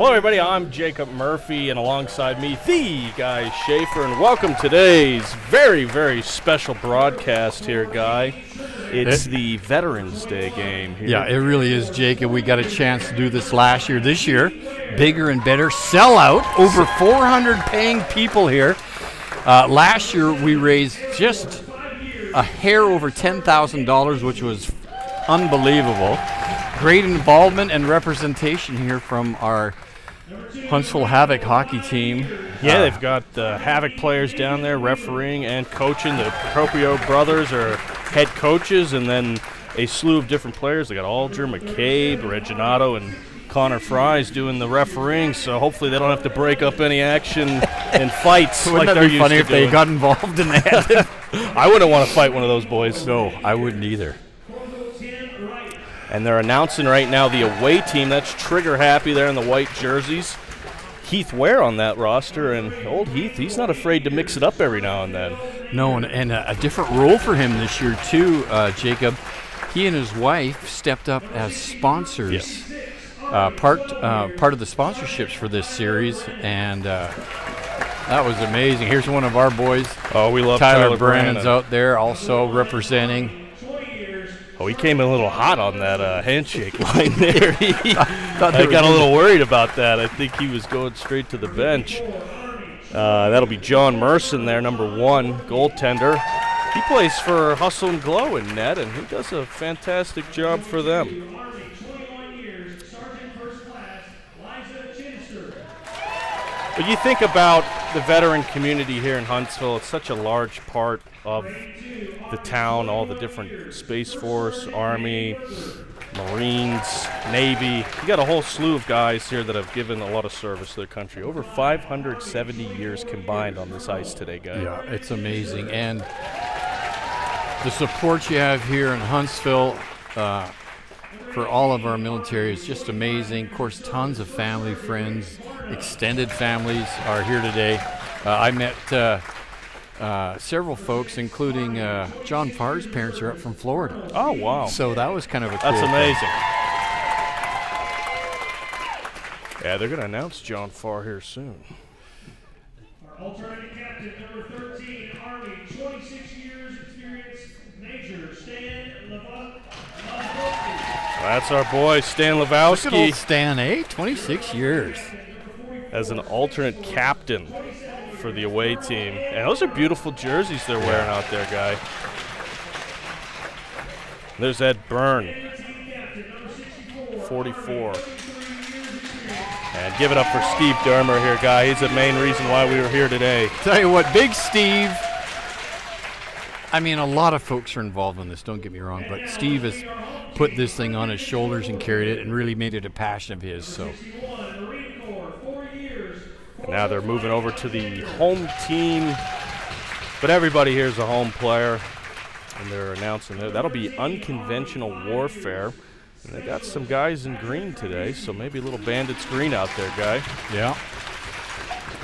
Hello, everybody. I'm Jacob Murphy, and alongside me, the Guy Schaefer, and welcome to today's very, very special broadcast here, Guy. It's the Veterans Day game here. Yeah, it really is, Jake, and we got a chance to do this last year. This year, bigger and better, sellout, over 400 paying people here. Last year, we raised just a hair over $10,000, which was unbelievable. Great involvement and representation here from our Huntsville Havoc hockey team. Yeah, they've got the Havoc players down there refereeing and coaching. The Proprio brothers are head coaches, and then a slew of different players. They got Alger, McCabe, Reginato, and Connor Fries doing the refereeing, so hopefully they don't have to break up any action and fights. Wouldn't like that they're be used funny to if they doing. got involved in that? I wouldn't want to fight one of those boys. No, I wouldn't either. And they're announcing right now the away team. That's Trigger Happy there in the white jerseys. Heath Ware on that roster, and old Heath, he's not afraid to mix it up every now and then. No, and a different role for him this year too, Jacob. He and his wife stepped up as sponsors. Yep. Part of the sponsorships for this series, and that was amazing. Here's one of our boys. Oh, we love Tyler Brannan's out there also representing. Oh, he came in a little hot on that handshake line there. I got a little worried about that. I think he was going straight to the bench. That'll be John Merson there, number 1, goaltender. He plays for Hustle and Glow in net, and he does a fantastic job for them. But you think about the veteran community here in Huntsville, it's such a large part of the town, all the different Space Force, Army, Marines, Navy. You got a whole slew of guys here that have given a lot of service to their country. Over 570 years combined on this ice today, guys. Yeah, it's amazing. And the support you have here in Huntsville for all of our military is just amazing. Of course, tons of family, friends, extended families are here today. I met several folks, including John Farr's parents are up from Florida. Oh, wow. So that was kind of a cool That's amazing. thing. Yeah, they're going to announce John Farr here soon. Our alternative captain, number 13, Army, 26 years experience, Major Stan Levowski. That's our boy, Stan Look at old Levowski, Stan, eh? 26 years. as an alternate captain for the away team. And those are beautiful jerseys they're wearing out there, Guy. There's Ed Byrne, 44. And give it up for Steve Dermer here, Guy. He's the main reason why we were here today. Tell you what, Big Steve, I mean, a lot of folks are involved in this, don't get me wrong, but Steve has put this thing on his shoulders and carried it and really made it a passion of his. So And now they're moving over to the home team. But everybody here is a home player. And they're announcing that'll be unconventional warfare. And they got some guys in green today, so maybe a little Bandits green out there, Guy. yeah.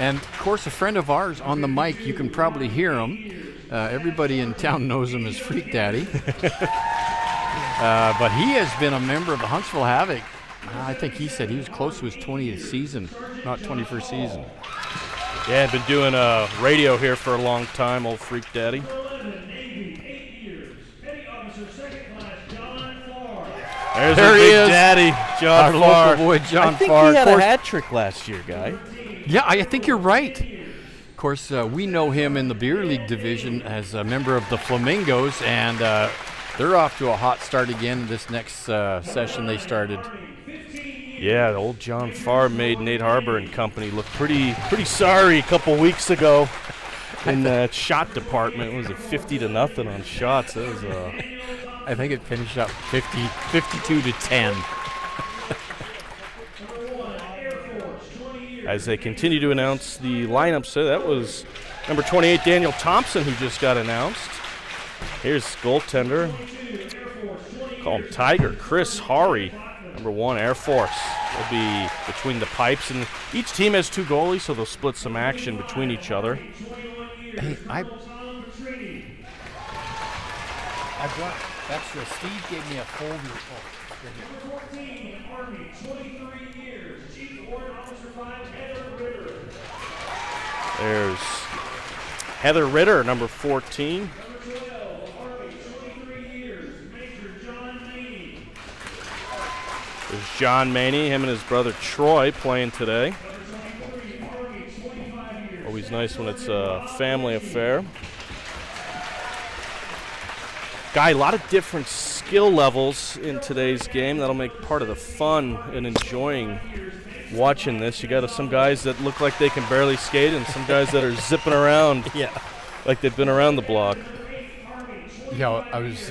And, of course, a friend of ours on the mic, you can probably hear him. Everybody in town knows him as Freak Daddy. But he has been a member of the Huntsville Havoc. I think he said he was close to his 20th season, not 21st season. Yeah, been doing radio here for a long time, old Freak Daddy. There's There our he big is. daddy, John Our Farr. local boy, John I think Farr. he had Of a course- hat trick last year, Guy. Yeah, I think you're right. Of course, we know him in the beer league division as a member of the Flamingos, and they're off to a hot start again this next session they started. Yeah, the old John Farr made Nate Harbor and company look pretty sorry a couple weeks ago in that shot department. Was it 50-0 on shots? That was I think it finished up 52-10. as they continue to announce the lineup. So that was number 28, Daniel Thompson, who just got announced. Here's goaltender. Call him Tiger. Chris Hari, number 1, Air Force. They'll be between the pipes. And each team has 2 goalies, so they'll split some action between each other. Hey, I brought, Steve gave me a folder. Oh, right here. There's Heather Ritter, number 14. There's John Maney, him and his brother Troy playing today. Always nice when it's a family affair. Guy, a lot of different skill levels in today's game. That'll make part of the fun and enjoying watching this. You got some guys that look like they can barely skate and some guys that are zipping around like they've been around the block. Yeah, I was,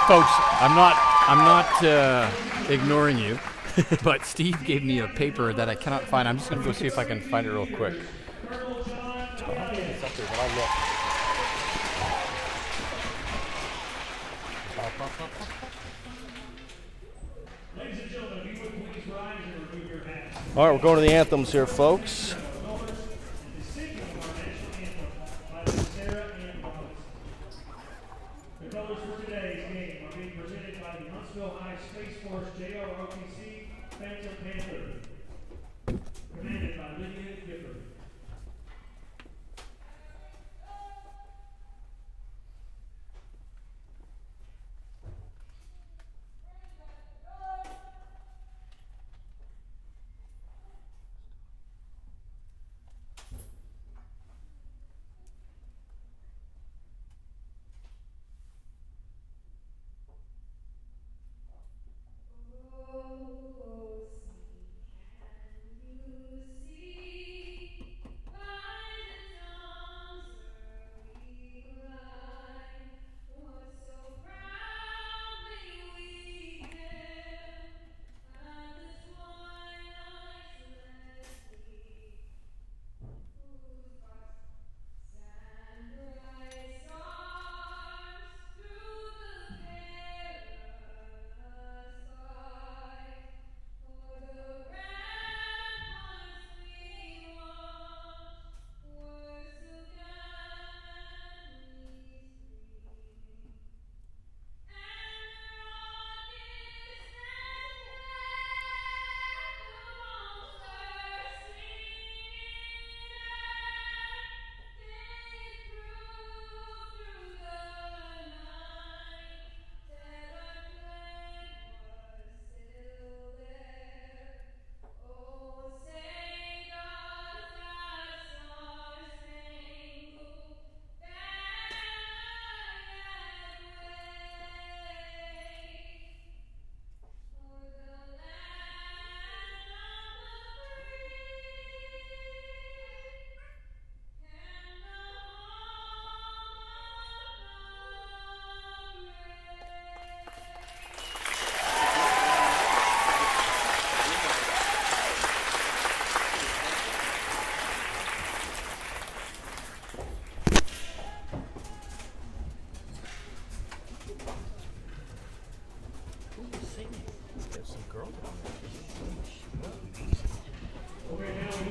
folks, I'm not ignoring you, but Steve gave me a paper that I cannot find. I'm just going to go see if I can find it real quick. It's up there, but I'll look. All right, we're going to the anthems here, folks. The colors for today's game are being presented by the Huntsville High Space Force JROTC Phantom Panther, commanded by Lydia Gifford.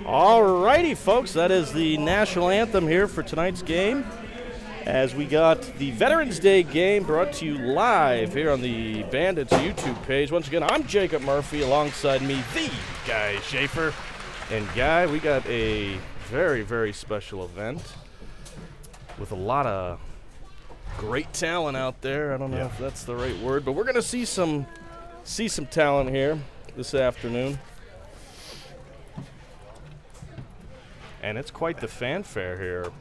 Alrighty, folks, that is the national anthem here for tonight's game. As we got the Veterans Day game brought to you live here on the Bandits YouTube page. Once again, I'm Jacob Murphy, alongside me, the Guy Schaefer. And Guy, we got a very, very special event with a lot of great talent out there. I don't know if that's the right word, but we're going to see some talent here this afternoon. And it's quite the fanfare here.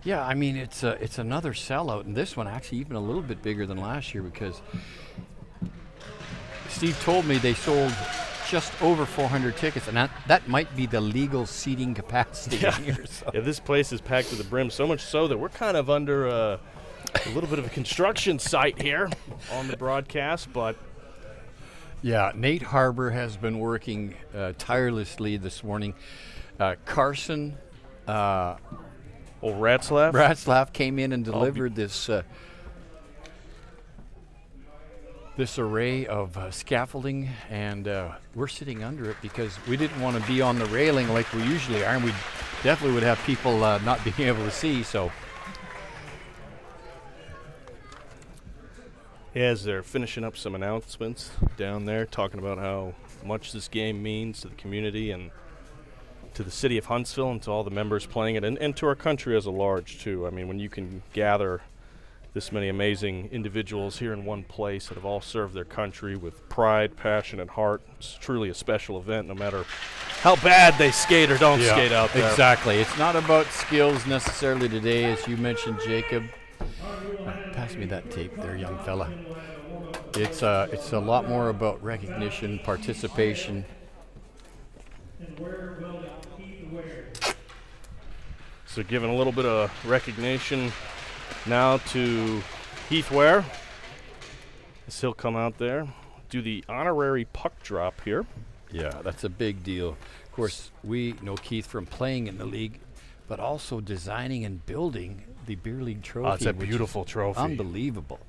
Yeah, I mean, it's another sellout, and this one actually even a little bit bigger than last year because Steve told me they sold just over 400 tickets, and that might be the legal seating capacity in here. So. Yeah, this place is packed to the brim, so much so that we're kind of under a little bit of a construction site here on the broadcast, but... Yeah, Nate Harbour has been working tirelessly this morning. Carson... Ratzlaff came in and delivered this array of scaffolding, and we're sitting under it because we didn't want to be on the railing like we usually are, and we definitely would have people not being able to see. So, as they're finishing up some announcements down there, talking about how much this game means to the community and to the city of Huntsville and to all the members playing it, and to our country as a large, too. I mean, when you can gather this many amazing individuals here in one place that have all served their country with pride, passion, and heart, it's truly a special event, no matter how bad they skate or don't skate out there. Exactly. It's not about skills necessarily today, as you mentioned, Jacob. Pass me that tape there, young fella. It's a lot more about recognition, participation. So giving a little bit of recognition now to Heath Ware, as he'll come out there, do the honorary puck drop here. Yeah, that's a big deal. Of course, we know Keith from playing in the league, but also designing and building the Beer League trophy. Oh, it's a beautiful trophy. Unbelievable.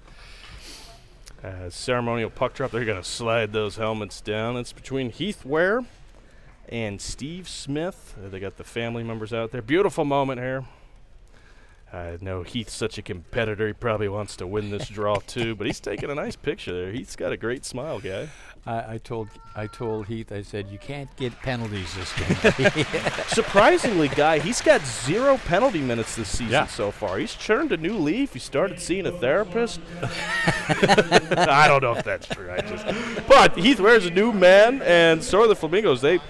Ceremonial puck drop. They're going to slide those helmets down. It's between Heath Ware and Steve Smith. They got the family members out there. Beautiful moment here. I know Heath's such a competitor. He probably wants to win this draw too, but he's taking a nice picture there. Heath's got a great smile, guy. I told Heath, I said, you can't get penalties this game. Surprisingly, Guy, he's got 0 penalty minutes this season so far. He's turned a new leaf. He started seeing a therapist. I don't know if that's true. But Heath Ware's a new man, and so are the Flamingos. They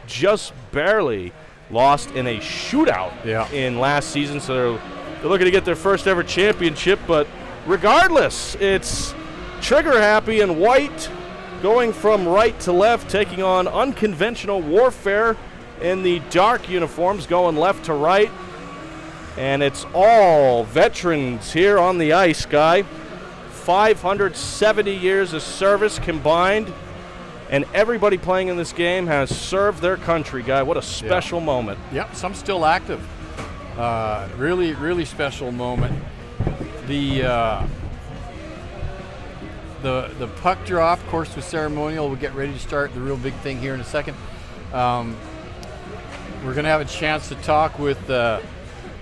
just barely lost in a shootout in last season, so they're looking to get their first ever championship. But regardless, it's trigger happy and white, going from right to left, taking on unconventional warfare in the dark uniforms, going left to right. And it's all veterans here on the ice, Guy. 570 years of service combined, and everybody playing in this game has served their country, Guy. What a special moment. Yep, some still active. Really, really special moment. The puck drop, of course, was ceremonial. We'll get ready to start the real big thing here in a second. We're going to have a chance to talk with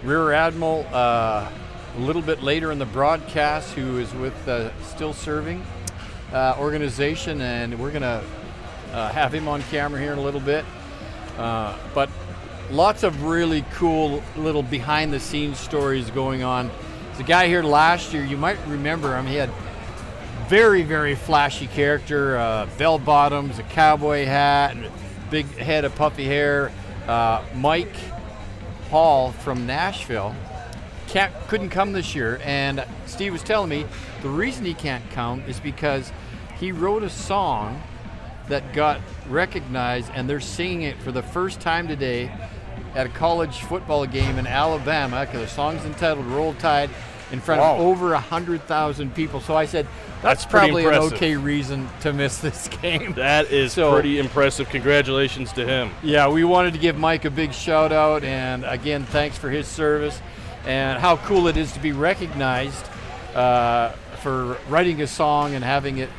Rear Admiral a little bit later in the broadcast, who is with Still Serving organization, and we're going to have him on camera here in a little bit. But lots of really cool little behind-the-scenes stories going on. There's a guy here last year, you might remember him. He had very, very flashy character, bell bottoms, a cowboy hat, and a big head of puffy hair. Mike Hall from Nashville couldn't come this year, and Steve was telling me the reason he can't come is because he wrote a song that got recognized, and they're singing it for the first time today at a college football game in Alabama, because the song's entitled Roll Tide, in front of over 100,000 people. So I said, that's probably an okay reason to miss this game. That is pretty impressive. Congratulations to him. Yeah, we wanted to give Mike a big shout out, and again, thanks for his service, and how cool it is to be recognized for writing a song and having it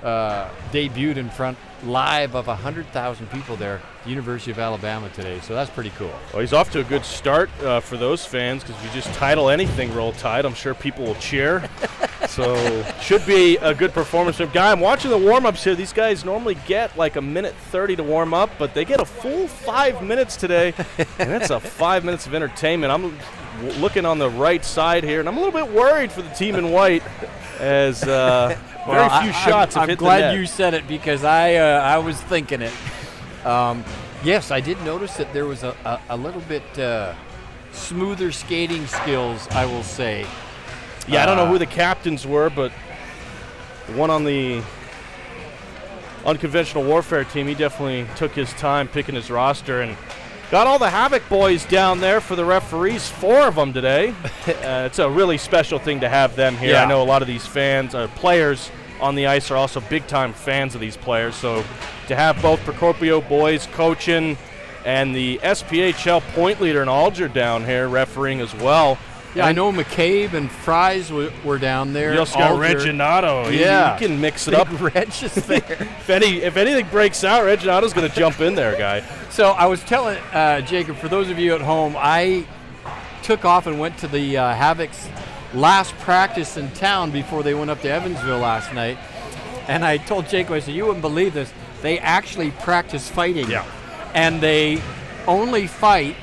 debuted in front live of 100,000 people there at the University of Alabama today. So that's pretty cool. Well, he's off to a good start for those fans, because if you just title anything Roll Tide, I'm sure people will cheer. So should be a good performance from Guy. I'm watching the warm-ups here. These guys normally get like 1:30 to warm up, but they get a full 5 minutes today, and that's a 5 minutes of entertainment. I'm looking on the right side here, and I'm a little bit worried for the team in white, as very few shots have hit the net. I'm glad you said it, because I was thinking it. Yes, I did notice that there was a little bit smoother skating skills, I will say. Yeah, I don't know who the captains were, but the one on the unconventional warfare team, he definitely took his time picking his roster and got all the Havoc boys down there for the referees, 4 of them today. It's a really special thing to have them here. I know a lot of these fans, players on the ice, are also big-time fans of these players. So to have both Procopio boys coaching and the SPHL point leader in Alger down here refereeing as well. Yeah, I know McCabe and Fries were down there. You also got Reginato. He can mix it up. Reg is there. if anything breaks out, Reginato's going to jump in there, Guy. So I was telling Jacob, for those of you at home, I took off and went to the Havoc's last practice in town before they went up to Evansville last night. And I told Jacob, I said, you wouldn't believe this. They actually practice fighting. Yeah. And they only fight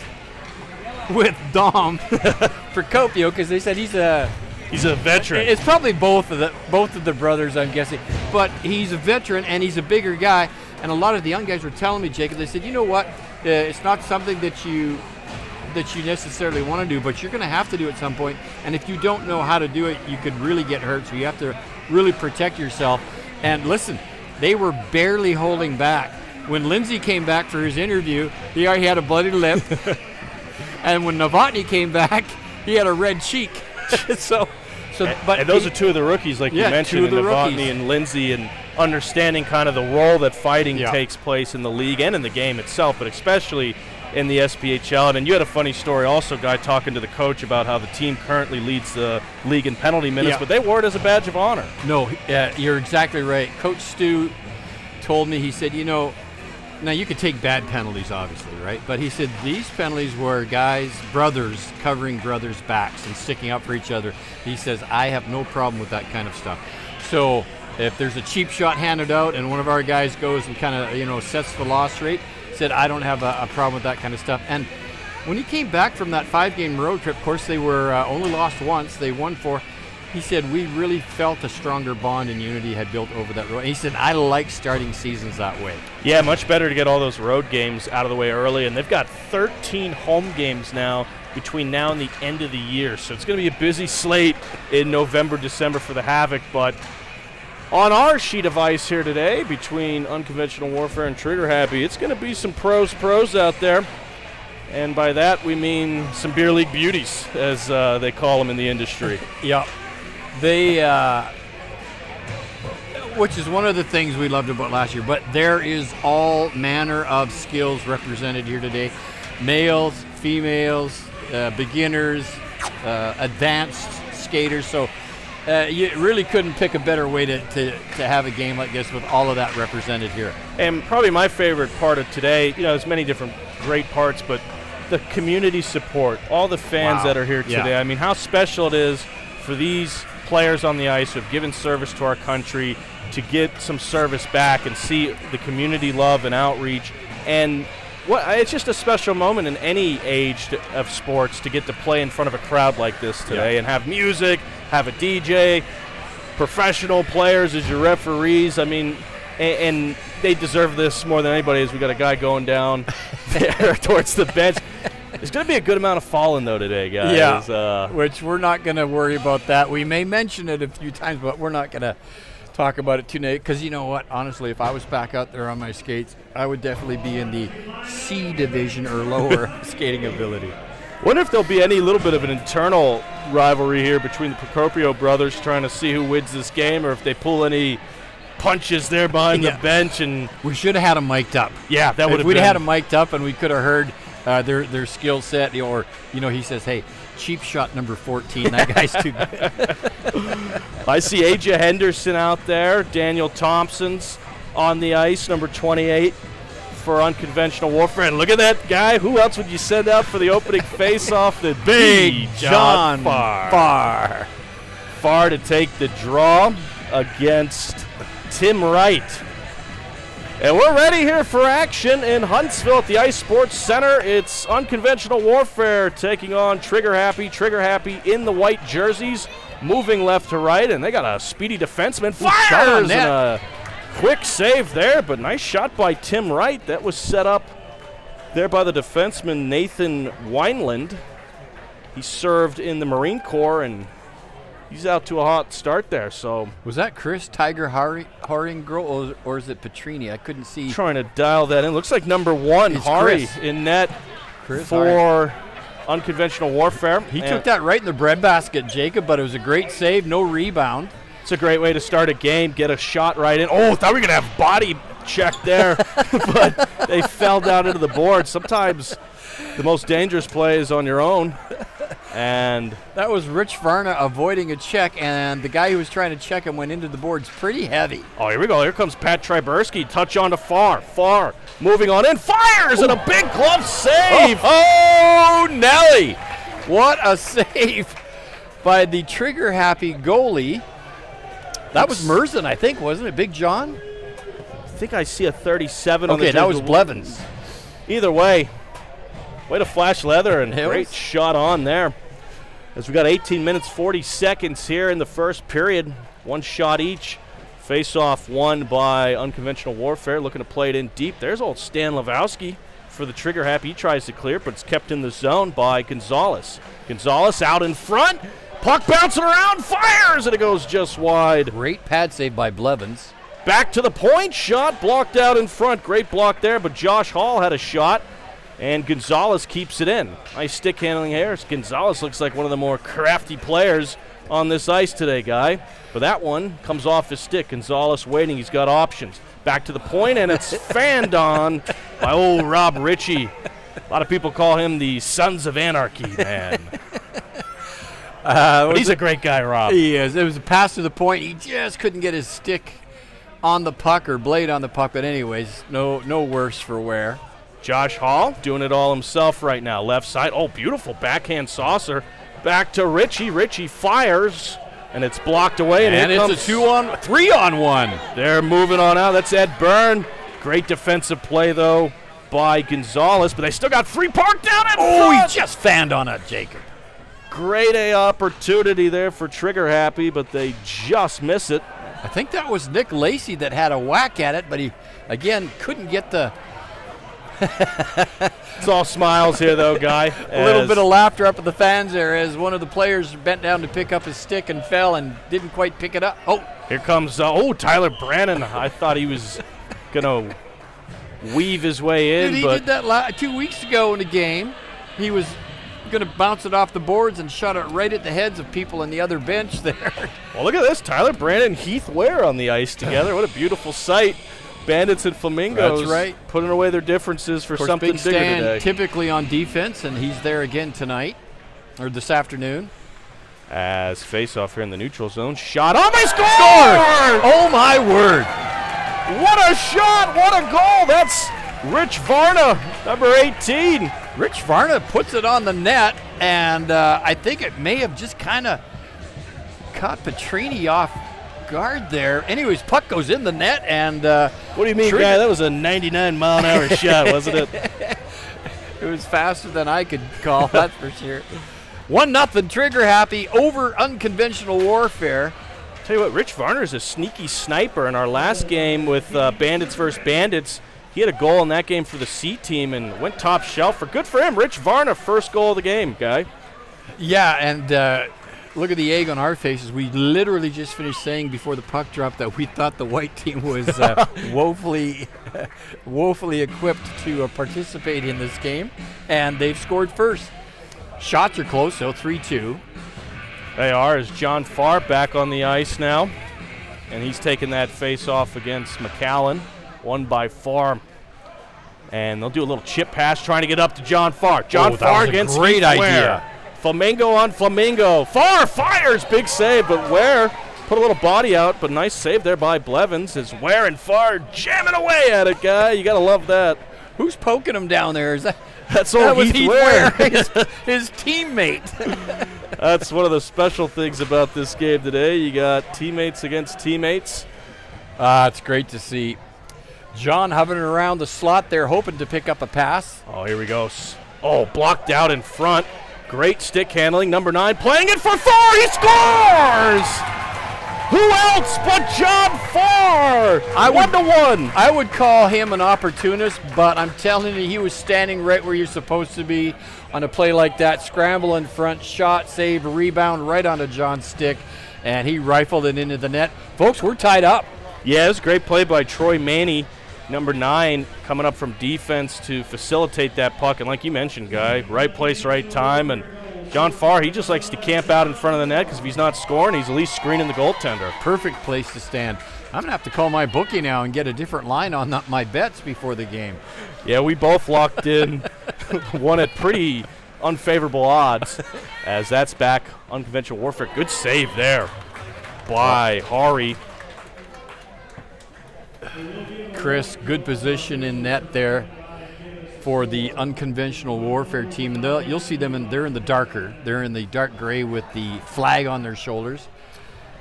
with Dom Procopio because they said he's a veteran. It's probably both of the brothers, I'm guessing. But he's a veteran and he's a bigger guy. And a lot of the young guys were telling me, Jacob, they said, you know what? It's not something that you necessarily want to do, but you're going to have to do at some point. And if you don't know how to do it, you could really get hurt. So you have to really protect yourself. And listen, they were barely holding back. When Lindsay came back for his interview, he already had a bloody lip. And when Novotny came back, he had a red cheek. But those are two of the rookies, like you mentioned, Novotny and Lindsay, and understanding kind of the role that fighting takes place in the league and in the game itself, but especially in the SPHL. And you had a funny story also, Guy, talking to the coach about how the team currently leads the league in penalty minutes, but they wore it as a badge of honor. No, you're exactly right. Coach Stu told me, he said, now you could take bad penalties, obviously, right? But he said these penalties were brothers covering brothers' backs and sticking up for each other. He says, I have no problem with that kind of stuff. So if there's a cheap shot handed out and one of our guys goes and kind of, sets the loss rate, said, I don't have a problem with that kind of stuff. And when he came back from that 5-game road trip, of course, they were only lost once. They won 4. He said, we really felt a stronger bond and unity had built over that road. And he said, I like starting seasons that way. Yeah, much better to get all those road games out of the way early. And they've got 13 home games now between now and the end of the year. So it's going to be a busy slate in November, December for the Havoc. But on our sheet of ice here today, between Unconventional Warfare and Trigger Happy, it's going to be some pros out there. And by that, we mean some beer league beauties, as they call them in the industry. Yeah. They, which is one of the things we loved about last year, but there is all manner of skills represented here today. Males, females, beginners, advanced skaters. So you really couldn't pick a better way to have a game like this with all of that represented here. And probably my favorite part of today, there's many different great parts, but the community support, all the fans that are here today. I mean, how special it is for these players on the ice who have given service to our country to get some service back and see the community love and outreach. And it's just a special moment in any age of sports to get to play in front of a crowd like this today and have music, have a DJ, professional players as your referees. I mean, and they deserve this more than anybody, as we got a guy going down there towards the bench. There's going to be a good amount of falling, though, today, guys. Which we're not going to worry about that. We may mention it a few times, but we're not going to talk about it today. Because you know what? Honestly, if I was back out there on my skates, I would definitely be in the C division or lower skating ability. Wonder if there'll be any little bit of an internal rivalry here between the Procopio brothers trying to see who wins this game, or if they pull any punches there behind the bench. And we should have had them mic'd up. Yeah, that would have been. We'd have had them mic'd up, and we could have heard their skill set, or he says, hey, cheap shot number 14, that guy's too good. I see Aja Henderson out there. Daniel Thompson's on the ice, number 28 for Unconventional Warfare. And look at that guy. Who else would you send out for the opening face-off? The big John Farr. Farr to take the draw against Tim Wright. And we're ready here for action in Huntsville at the Ice Sports Center. It's Unconventional Warfare taking on Trigger Happy. Trigger Happy in the white jerseys, moving left to right, and they got a speedy defenseman. Fires! And a quick save there, but nice shot by Tim Wright. That was set up there by the defenseman Nathan Wineland. He served in the Marine Corps, and he's out to a hot start there. So was that Chris Tiger Haring or is it Petrini? I couldn't see. Trying to dial that in. Looks like number 1, Hari, in net for Unconventional Warfare. He took that right in the breadbasket, Jacob, but it was a great save, no rebound. It's a great way to start a game, get a shot right in. Oh, thought we were going to have body check there, but they fell down into the board. Sometimes the most dangerous play is on your own. And that was Rich Varna avoiding a check, and the guy who was trying to check him went into the boards pretty heavy. Oh, here we go. Here comes Pat Tryberski. Touch on to Farr. Farr moving on in. Fires! And a big glove save. Oh, Nelly. What a save by the trigger-happy goalie. That was Merzen, I think, wasn't it? Big John? think I see a 37 on the Okay, that was jersey. Blevins. Either way, way to flash leather, and Hills. great shot on there. As we got 18 minutes, 40 seconds here in the first period. One shot each. Face-off won by Unconventional Warfare, looking to play it in deep. There's old Stan Lewowski for the trigger happy. He tries to clear, but it's kept in the zone by Gonzalez. Gonzalez out in front. Puck bouncing around, fires, and it goes just wide. Great pad save by Blevins. Back to the point, shot blocked out in front. Great block there, but Josh Hall had a shot, and Gonzalez keeps it in. Nice stick handling here. Gonzalez looks like one of the more crafty players on this ice today, Guy. But that one comes off his stick. Gonzalez waiting. He's got options. Back to the point, and it's fanned on by old Rob Ritchie. A lot of people call him the Sons of Anarchy, man. But he's a great guy, Rob. He is. It was a pass to the point. He just couldn't get his stick on the puck or blade on the puck. But anyways, no worse for wear. Josh Hall doing it all himself right now. Left side. Oh, beautiful backhand saucer. Back to Ritchie. Ritchie fires, and it's blocked away. And it's comes a 3-on-1. They're moving on out. That's Ed Byrne. Great defensive play, though, by Gonzalez. But they still got free park down in front. He just fanned on it, Jacob. Great A opportunity there for Trigger Happy, but they just miss it. I think that was Nick Lacey that had a whack at it, but he, again, couldn't get the... It's all smiles here, though, Guy. A little bit of laughter up at the fans there as one of the players bent down to pick up his stick and fell and didn't quite pick it up. Oh, here comes, Tyler Brannon. I thought he was going to weave his way in. dude, he did that 2 weeks ago in the game. He was going to bounce it off the boards and shot it right at the heads of people in the other bench there. Well, look at this. Tyler Brannon and Heath Ware on the ice together. What a beautiful sight. Bandits and Flamingos. That's right. Putting away their differences for something Big bigger Stan today. typically on defense, and he's there again tonight, or this afternoon. As face-off here in the neutral zone. Shot. Oh, my score! Oh, my word. What a shot. What a goal. That's Rich Varna, number 18. Rich Varna puts it on the net, and I think it may have just kind of caught Petrini off guard there. Anyways, puck goes in the net, and what do you mean, Guy? That was a 99-mile-an-hour shot, wasn't it? It was faster than I could call, that's for sure. 1-0 Trigger Happy over Unconventional Warfare. Tell you what, Rich Varner's a sneaky sniper. In our last game with Bandits versus Bandits, he had a goal in that game for the C team and went top shelf. Good for him. Rich Varner, first goal of the game, Guy. Yeah, and look at the egg on our faces. We literally just finished saying before the puck dropped that we thought the white team was woefully equipped to participate in this game, and they've scored first. Shots are close, so 3-2. They are, as John Farr back on the ice now, and he's taking that face-off against McAllen, won by Farr. And they'll do a little chip pass trying to get up to John Farr. John Farr against great Heath idea. Ware. Flamingo on Flamingo. Farr fires, big save, but Ware put a little body out, but nice save there by Blevins as Ware and Farr jamming away at it, Guy. You got to love that. Who's poking him down there? Is That's old was Heath Ware. his teammate. That's one of the special things about this game today. You got teammates against teammates. It's great to see. John hovering around the slot there, hoping to pick up a pass. Oh, here we go. Oh, blocked out in front. Great stick handling. Number 9 playing it for Farr. He scores! Who else but John Farr? 1-1. I would call him an opportunist, but I'm telling you, he was standing right where you're supposed to be on a play like that. Scramble in front, shot, save, rebound right onto John's stick, and he rifled it into the net. Folks, we're tied up. Yeah, it was a great play by Troy Maney, number 9, coming up from defense to facilitate that puck. And like you mentioned, Guy, right place, right time. And John Farr, he just likes to camp out in front of the net because if he's not scoring, he's at least screening the goaltender. Perfect place to stand. I'm going to have to call my bookie now and get a different line on my bets before the game. Yeah, we both locked in one at pretty unfavorable odds as that's back Unconventional Warfare. Good save there by Hari. Chris, good position in net there for the Unconventional Warfare team. And you'll see them, they're in the darker. They're in the dark gray with the flag on their shoulders.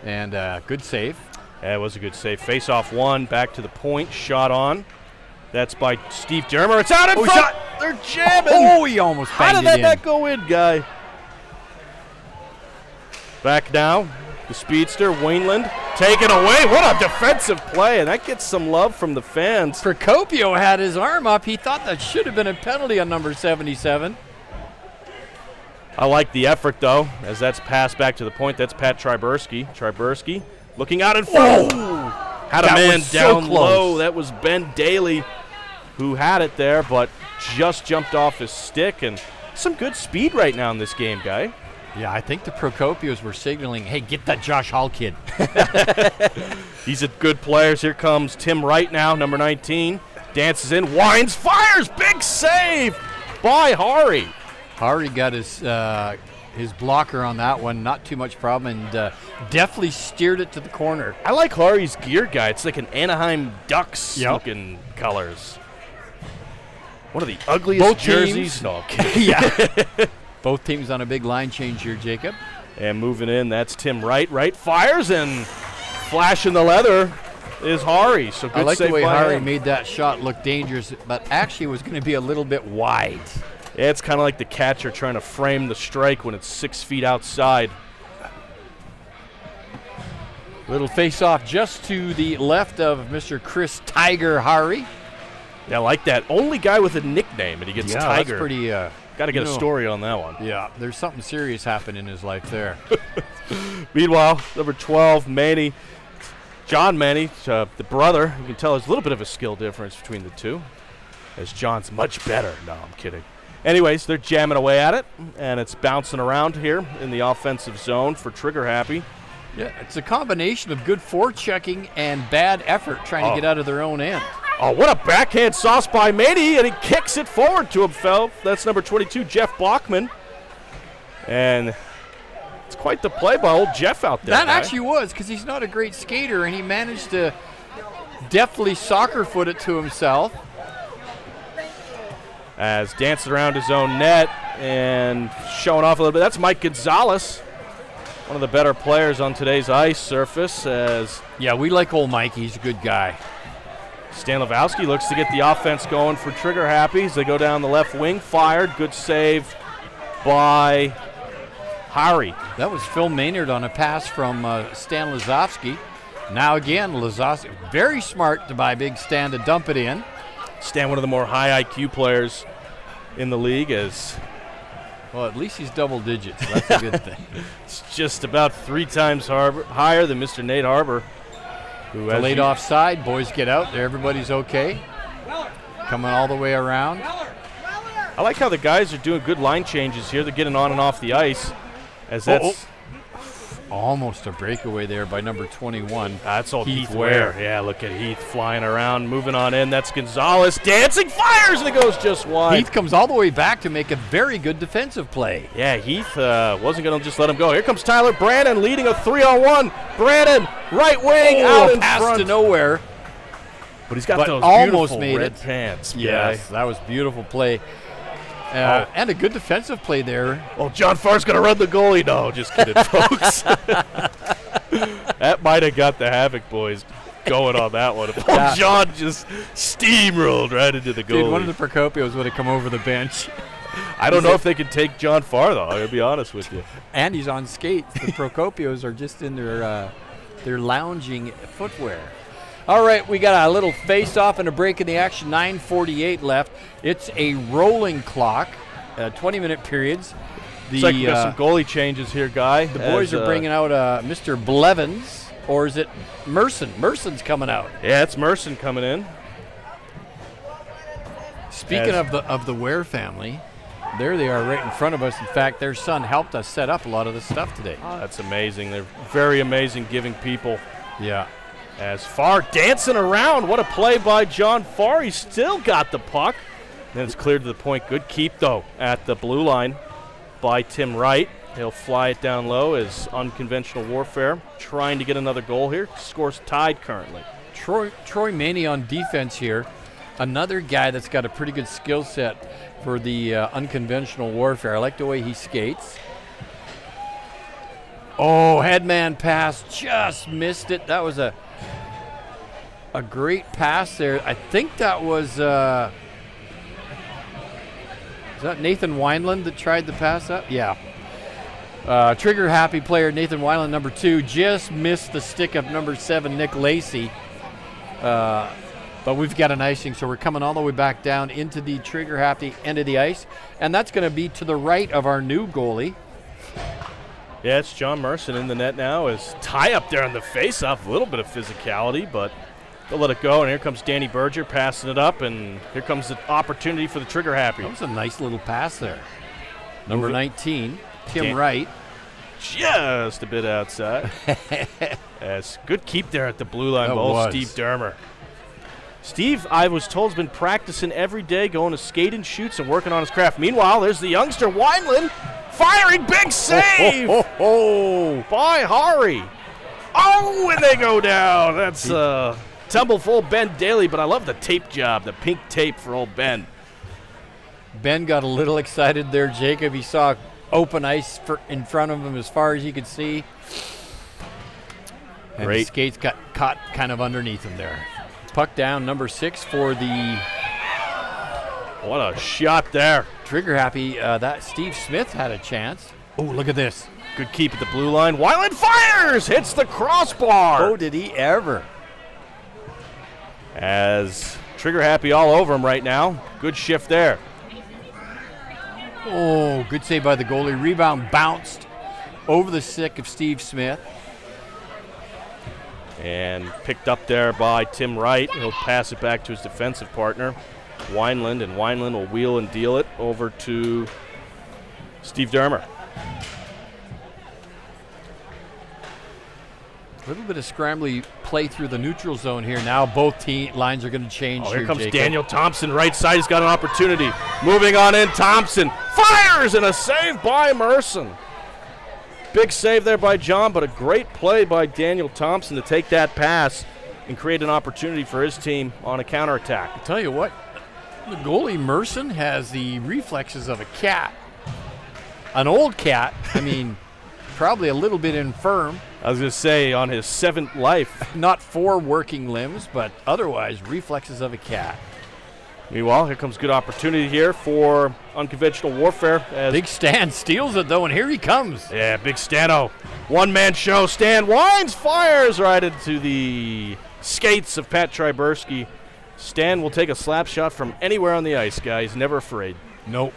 And good save. That was a good save. Face off one, back to the point, shot on. That's by Steve Dermer. It's out in front. Shot. They're jamming. Oh, he almost How banged did that it in. not go in, guy? Back now, the speedster, Wainland, taken away. What a defensive play, and that gets some love from the fans. Procopio had his arm up. He thought that should have been a penalty on number 77. I like the effort, though, as that's passed back to the point. That's Pat Tryburski. Tryburski looking out in front. Had a That man was so down close. low. That was Ben Daly who had it there, but just jumped off his stick. And some good speed right now in this game, guy. Yeah, I think the Procopios were signaling, hey, get that Josh Hall kid. He's a good player. Here comes Tim Wright now, number 19. Dances in, winds, fires. Big save by Hari. Hari got his blocker on that one, not too much problem, and definitely steered it to the corner. I like Hari's gear, guy. It's like an Anaheim Ducks looking colors. One of the ugliest Both jerseys. teams. No, I'm kidding. Yeah. Both teams on a big line change here, Jacob. And moving in, that's Tim Wright. Wright fires, and flashing the leather is Hari. So good I like save the way by Hari him. made that shot look dangerous, but actually was going to be a little bit wide. Yeah, it's kind of like the catcher trying to frame the strike when it's 6 feet outside. Little face-off just to the left of Mr. Chris Tiger Hari. Yeah, I like that. Only guy with a nickname, and he gets Tiger. That's pretty. Got to get a story on that one. Yeah, there's something serious happening in his life there. Meanwhile, number 12, Manny, John Manny, the brother. You can tell there's a little bit of a skill difference between the two, as John's much better. No, I'm kidding. Anyways, they're jamming away at it, and it's bouncing around here in the offensive zone for Trigger Happy. Yeah, it's a combination of good forechecking and bad effort trying to get out of their own end. Oh, what a backhand sauce by Maney, and he kicks it forward to himself. That's number 22, Jeff Bachman. And it's quite the play by old Jeff out there. That guy. actually was, because he's not a great skater, and he managed to deftly soccer foot it to himself. As dancing around his own net and showing off a little bit. That's Mike Gonzalez, one of the better players on today's ice surface. As Yeah, we like old Mike. He's a good guy. Stan Lewowski looks to get the offense going for Trigger Happy as they go down the left wing. Fired. Good save by Hari. That was Phil Maynard on a pass from Stan Lazowski. Now again, Lazowski, very smart to buy big Stan to dump it in. Stan, one of the more high IQ players in the league, as Well, at least he's double digits. That's a good thing. it's just about 3 times higher than Mr. Nate Harbor, who has Delayed offside. Boys get out there. Everybody's okay. Coming all the way around. I like how the guys are doing good line changes here. They're getting on and off the ice, as that's Almost a breakaway there by number 21. that's all Heath Heath Ware. Ware. Yeah, look at Heath flying around, moving on in. That's Gonzalez dancing, fires, and it goes just wide. Heath comes all the way back to make a very good defensive play. Yeah, Heath wasn't going to just let him go. Here comes Tyler Brandon leading a 3-on-1. Brandon, right wing, out in pass front. to nowhere. But he's got But those almost beautiful made red it. pants. Yes, that was beautiful play. And a good defensive play there. Oh, John Farr's going to run the goalie. No, just kidding, folks. That might have got the Havoc boys going on that one. Yeah. John just steamrolled right into the goalie. Dude, one of the Procopios would have come over the bench. I don't know if they can take John Farr, though. I'll be honest with you. And he's on skates. The Procopios are just in their lounging footwear. All right, we got a little face-off and a break in the action. 9:48 left. It's a rolling clock, 20-minute periods. Looks like we got some goalie changes here, Guy. The boys are bringing out Mr. Blevins, or is it Merson? Merson's coming out. Yeah, it's Merson coming in. Speaking of the Ware family, there they are right in front of us. In fact, their son helped us set up a lot of the stuff today. Oh, that's amazing. They're very amazing giving people. Yeah. As Farr dancing around. What a play by John Farr. He still got the puck. Then it's cleared to the point. Good keep, though, at the blue line by Tim Wright. He'll fly it down low as unconventional warfare. Trying to get another goal here. Score's tied currently. Troy Maney on defense here. Another guy that's got a pretty good skill set for the unconventional warfare. I like the way he skates. Oh, headman pass, just missed it. That was a a great pass there. I think that was is that Nathan Wineland that tried the pass up? Yeah. Trigger happy player Nathan Wineland, number 2, just missed the stick of number 7, Nick Lacey. But we've got an icing, so we're coming all the way back down into the trigger happy end of the ice. And that's going to be to the right of our new goalie. Yeah, it's John Merson in the net now. Is tie up there on the face-off. A little bit of physicality, but they'll let it go. And here comes Danny Berger passing it up, and here comes the opportunity for the trigger happy. That was a nice little pass there. Number 19, Tim Dan- Wright. Just a bit outside. Yes, good keep there at the blue line That goal, was. Steve Dermer. Steve, I was told, has been practicing every day, going to skate and shoots and working on his craft. Meanwhile, there's the youngster, Wineland, firing, big save by Hari. Oh, and they go down. That's tumble full Ben Daly, but I love the tape job, the pink tape for old Ben. Ben got a little excited there, Jacob. He saw open ice in front of him as far as he could see. And Great. the skates got caught kind of underneath him there. Puck down, number 6 for the What a shot there. trigger happy. That Steve Smith had a chance. Oh, look at this. Good keep at the blue line. Wineland fires, hits the crossbar. Oh, did he ever? As trigger happy all over him right now. Good shift there. Oh, good save by the goalie. Rebound bounced over the stick of Steve Smith. And picked up there by Tim Wright. He'll pass it back to his defensive partner, Wineland, and Wineland will wheel and deal it over to Steve Dermer. A little bit of scrambly play through the neutral zone here. Now both lines are going to change. Oh, here comes Jacob. Daniel Thompson, right side. He's got an opportunity. Moving on in, Thompson fires, and a save by Merson. Big save there by John, but a great play by Daniel Thompson to take that pass and create an opportunity for his team on a counterattack. I tell you what, the goalie Merson has the reflexes of a cat. An old cat. I mean, probably a little bit infirm. I was going to say, on his 7th life. Not 4 working limbs, but otherwise reflexes of a cat. Meanwhile, here comes good opportunity here for unconventional warfare. As Big Stan steals it, though, and here he comes. Yeah, big Stano. One-man show. Stan winds, fires right into the skates of Pat Trybursky. Stan will take a slap shot from anywhere on the ice, guys. Never afraid. Nope.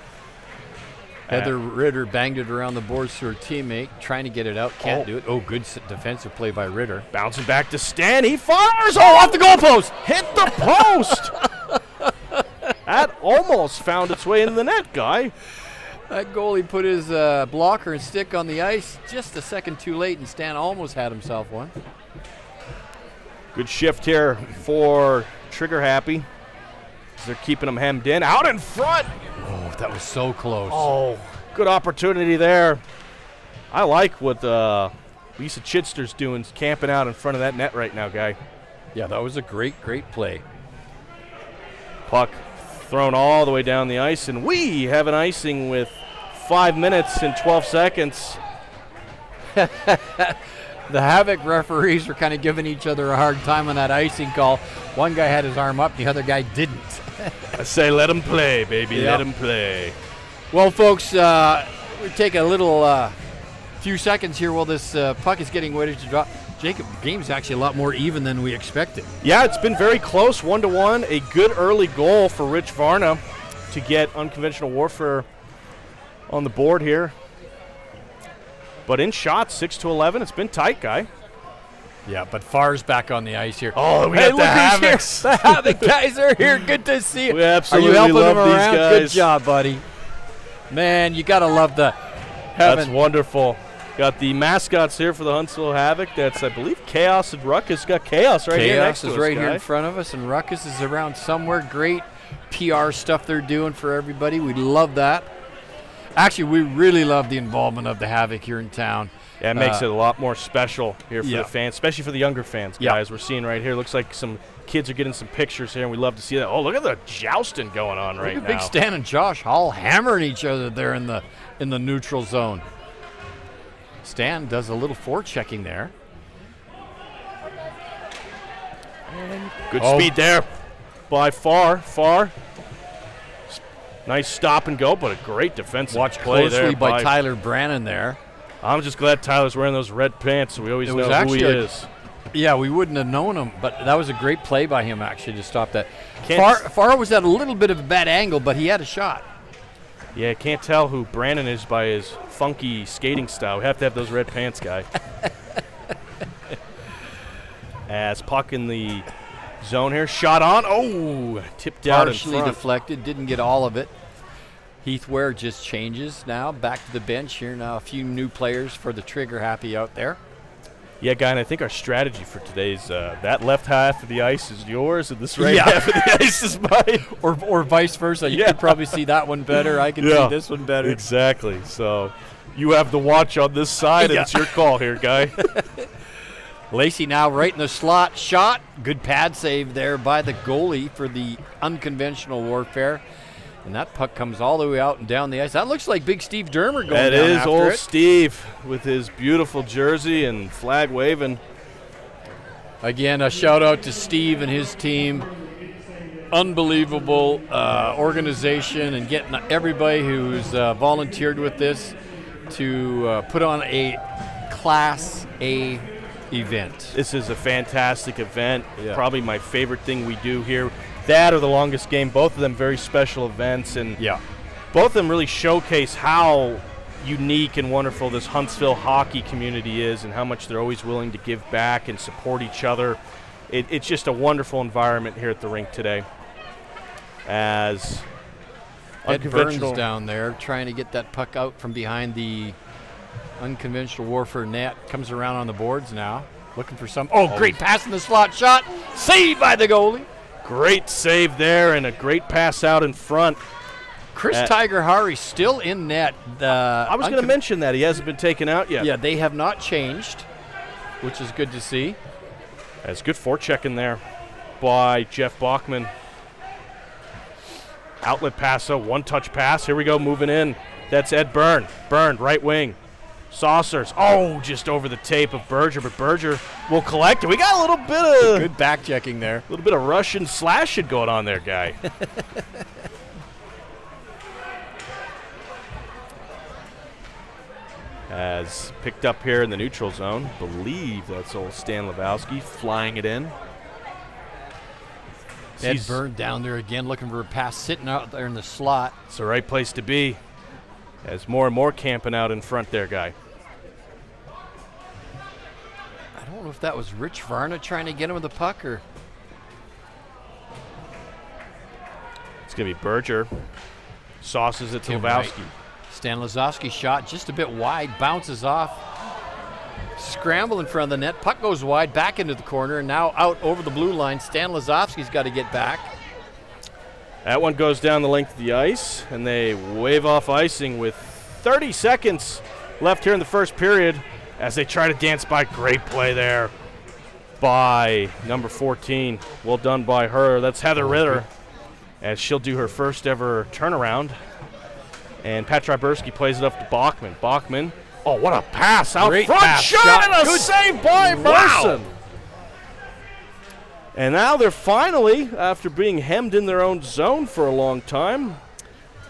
Heather Ritter banged it around the boards to her teammate, trying to get it out. Can't do it. Oh, good defensive play by Ritter. Bouncing back to Stan. He fires. Oh, off the goalpost. Hit the post. That almost found its way into the net, guy. That goalie put his blocker and stick on the ice just a second too late, and Stan almost had himself one. Good shift here for Trigger Happy. They're keeping him hemmed in. Out in front. Oh, that was so close. Oh, good opportunity there. I like what Lisa Chitster's doing, camping out in front of that net right now, guy. Yeah, that was a great, great play. Puck thrown all the way down the ice, and we have an icing with 5 minutes and 12 seconds. The Havoc referees were kind of giving each other a hard time on that icing call. One guy had his arm up, the other guy didn't. I say let him play, baby, Yep. let him play. Well, folks, we take a little few seconds here while this puck is getting ready to drop. Jacob, the game's actually a lot more even than we expected. Yeah, it's been very close, 1-1. A good early goal for Rich Varna to get unconventional warfare on the board here. But in shots, 6-11. It's been tight, guy. Yeah, but Farr's back on the ice here. Oh, we Hey, got look the who's here. Havocs. The Havoc guys are here. Good to see you. We absolutely are you helping love them these around? guys. Good job, buddy. Man, you got to love the That's wonderful. Got the mascots here for the Huntsville Havoc. That's, I believe, Chaos and Ruckus. Got Chaos right here next Chaos to is us, right here guy. in front of us, and Ruckus is around somewhere. Great PR stuff they're doing for everybody. We love that. Actually, we really love the involvement of the Havoc here in town. Yeah, it makes it a lot more special here for yeah. the fans, especially for the younger fans, Yeah. guys. We're seeing right here. Looks like some kids are getting some pictures here, and we love to see that. Oh, look at the jousting going on right Look now. at Big Stan and Josh Hall hammering each other there in the neutral zone. Stan does a little forechecking there. Good speed there by far. Nice stop and go, but a great defensive Watch play there closely by Tyler Brannon there. I'm just glad Tyler's wearing those red pants, so we always know who he is. Yeah, we wouldn't have known him, but that was a great play by him actually to stop that. Farr was at a little bit of a bad angle, but he had a shot. Yeah, can't tell who Brannon is by his funky skating style. We have to have those red pants, guy. As puck in the zone here, shot on. Oh, tipped out in front. Partially deflected, didn't get all of it. Heath Ware just changes now, back to the bench here now. A few new players for the trigger happy out there. Yeah, guy, and I think our strategy for today's that left half of the ice is yours, and this right half of the ice is mine. or vice versa. You could probably see that one better. I can see this one better. Exactly. So you have the watch on this side, and it's your call here, guy. Lacey now right in the slot. Shot. Good pad save there by the goalie for the unconventional warfare. And that puck comes all the way out and down the ice. That looks like Big Steve Dermer going down after it. That is old Steve with his beautiful jersey and flag waving. Again, a shout out to Steve and his team. Unbelievable organization and getting everybody who's volunteered with this to put on a Class A event. This is a fantastic event. Probably my favorite thing we do here. That or the longest game, both of them very special events, and both of them really showcase how unique and wonderful this Huntsville hockey community is and how much they're always willing to give back and support each other. It's just a wonderful environment here at the rink today. As Ed Burns down there trying to get that puck out from behind the unconventional warfare net, comes around on the boards now, looking for some. Oh, great pass in the slot, shot, saved by the goalie. Great save there and a great pass out in front. Chris Tiger Hari still in net. I was going to mention that. He hasn't been taken out yet. Yeah, they have not changed, which is good to see. That's good forechecking there by Jeff Bachman. Outlet pass, one-touch pass. Here we go, moving in. That's Ed Byrne. Byrne, right wing. Saucers. Oh, just over the tape of Berger, but Berger will collect it. We got a little bit of good back checking there. A little bit of Russian slashing going on there, guy. As picked up here in the neutral zone. Believe that's old Stan Lebowski flying it in. Ed Byrne down there again, looking for a pass, sitting out there in the slot. It's the right place to be. As more and more camping out in front there, guy. I don't know if that was Rich Varna trying to get him with the puck or. It's going to be Berger. Sauces it to Lebowski. Right. Stan Lazowski shot just a bit wide, bounces off. Scramble in front of the net. Puck goes wide, back into the corner, and now out over the blue line. Stan Lazowski's got to get back. That one goes down the length of the ice, and they wave off icing with 30 seconds left here in the first period as they try to dance by. Great play there by number 14. Well done by her. That's Heather Ritter as she'll do her first ever turnaround. And Pat Ryberski plays it up to Bachman. Bachman, oh, what a pass out Great front. Pass. Shot and a save by Merson. Wow. And now they're finally, after being hemmed in their own zone for a long time,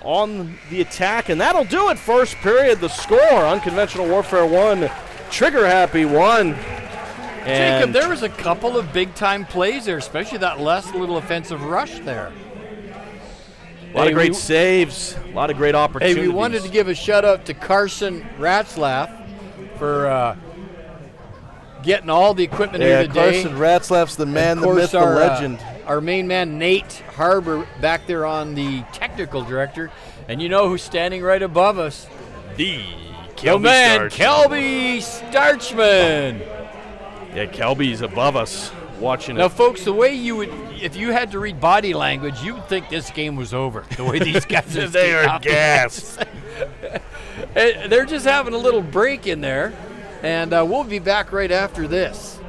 on the attack. And that'll do it. First period, the score, Unconventional Warfare 1, Trigger Happy 1. And Jacob, there was a couple of big-time plays there, especially that last little offensive rush there. A lot of great saves, a lot of great opportunities. Hey, we wanted to give a shout-out to Carson Ratzlaff for getting all the equipment here today. Carson Ratzlaff's the man, the myth, the legend. Our main man, Nate Harbor, back there on the technical director. And you know who's standing right above us? The man, Kelby Starchman. Yeah, Kelby's above us watching now, it. folks, the way you would, if you had to read body language, you would think this game was over. The way these guys they are gassed. They're just having a little break in there. And we'll be back right after this.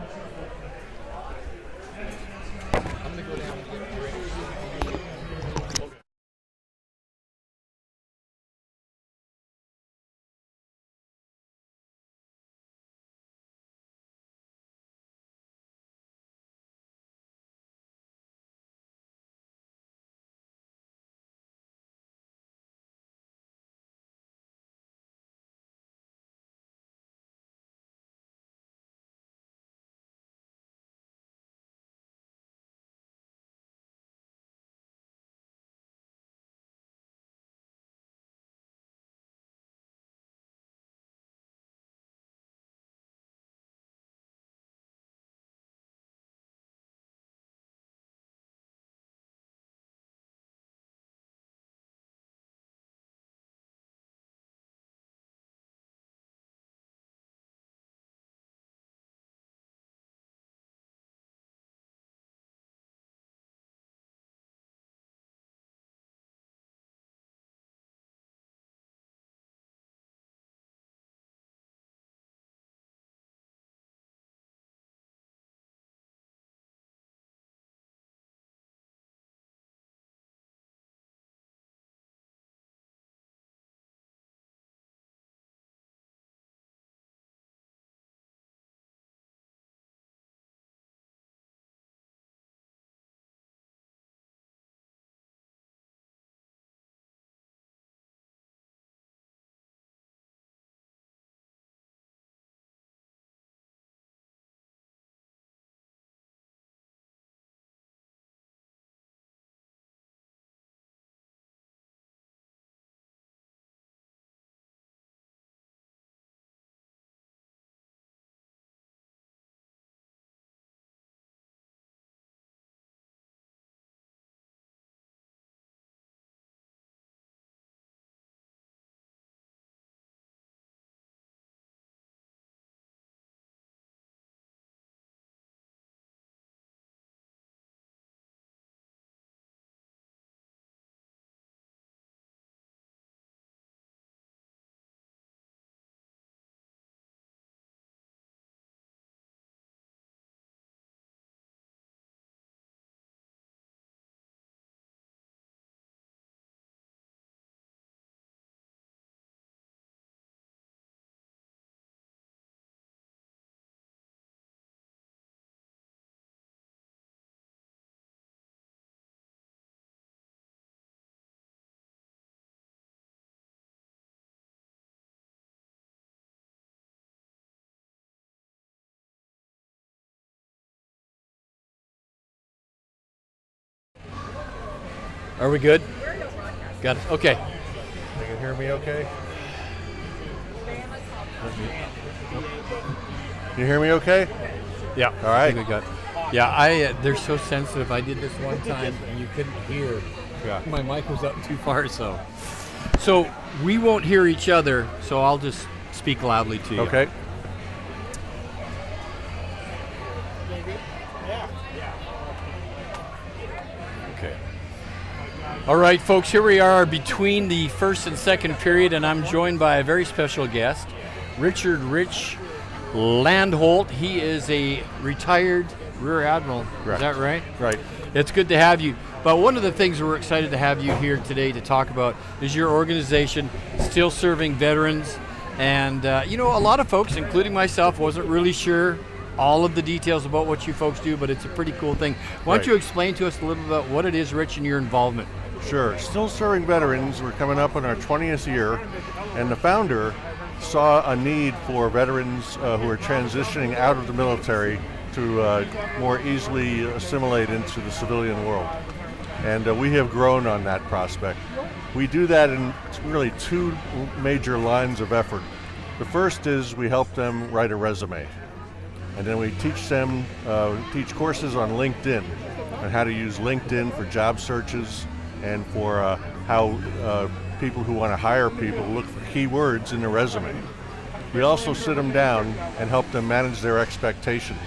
Are we good? Got it. Okay. You can hear me okay? You hear me okay? Yeah. All right. I think we got. Yeah, they're so sensitive. I did this one time and you couldn't hear. Yeah. My mic was up too far, so we won't hear each other. So I'll just speak loudly to you. Okay. Okay. All right, folks. Here we are between the first and second period, and I'm joined by a very special guest, Richard "Rich" Landholt. He is a retired Rear Admiral. Right. Is that right? Right. It's good to have you. But one of the things we're excited to have you here today to talk about is your organization still serving veterans. And, a lot of folks, including myself, wasn't really sure all of the details about what you folks do, but it's a pretty cool thing. Why don't Right. you explain to us a little bit about what it is, Rich, and your involvement? Sure. Still serving veterans. We're coming up on our 20th year, and the founder saw a need for veterans who are transitioning out of the military to more easily assimilate into the civilian world. And we have grown on that prospect. We do that in really two major lines of effort. The first is we help them write a resume. And then we teach them, teach courses on LinkedIn on how to use LinkedIn for job searches and for how people who want to hire people look for keywords in the resume. We also sit them down and help them manage their expectations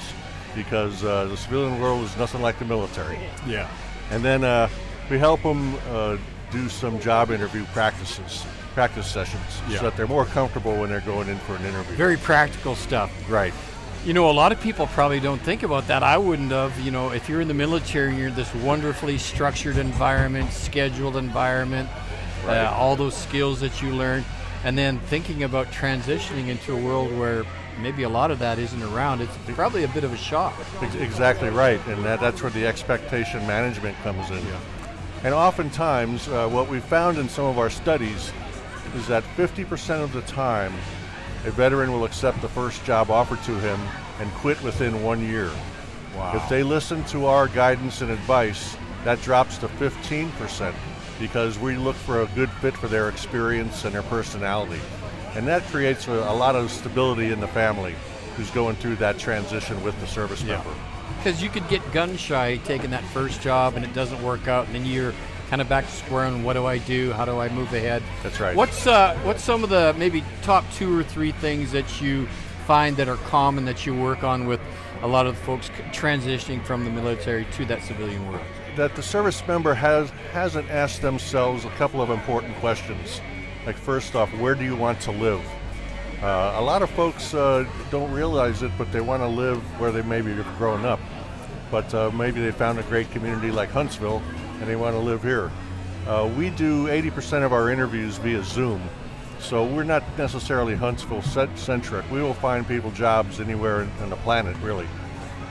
because the civilian world is nothing like the military. Yeah. And then we help them do some job interview practice sessions so that they're more comfortable when they're going in for an interview. Very practical stuff. Right. A lot of people probably don't think about that. I wouldn't have. If you're in the military, you're in this wonderfully structured environment, scheduled environment, Right. all those skills that you learn, and then thinking about transitioning into a world where maybe a lot of that isn't around, it's probably a bit of a shock. Exactly right, and that's where the expectation management comes in. Yeah. And oftentimes, what we've found in some of our studies is that 50% of the time, a veteran will accept the first job offered to him and quit within 1 year. Wow. If they listen to our guidance and advice, that drops to 15% because we look for a good fit for their experience and their personality. And that creates a lot of stability in the family who's going through that transition with the service member. Because you could get gun shy taking that first job and it doesn't work out, and then you're kind of back to square one. What do I do? How do I move ahead? That's right. What's some of the maybe top 2 or 3 things that you find that are common that you work on with a lot of the folks transitioning from the military to that civilian world? That the service member hasn't asked themselves a couple of important questions. Like first off, where do you want to live? A lot of folks don't realize it, but they want to live where they maybe have grown up. But maybe they found a great community like Huntsville and they want to live here. We do 80% of our interviews via Zoom, so we're not necessarily Huntsville centric. We will find people jobs anywhere on the planet, really.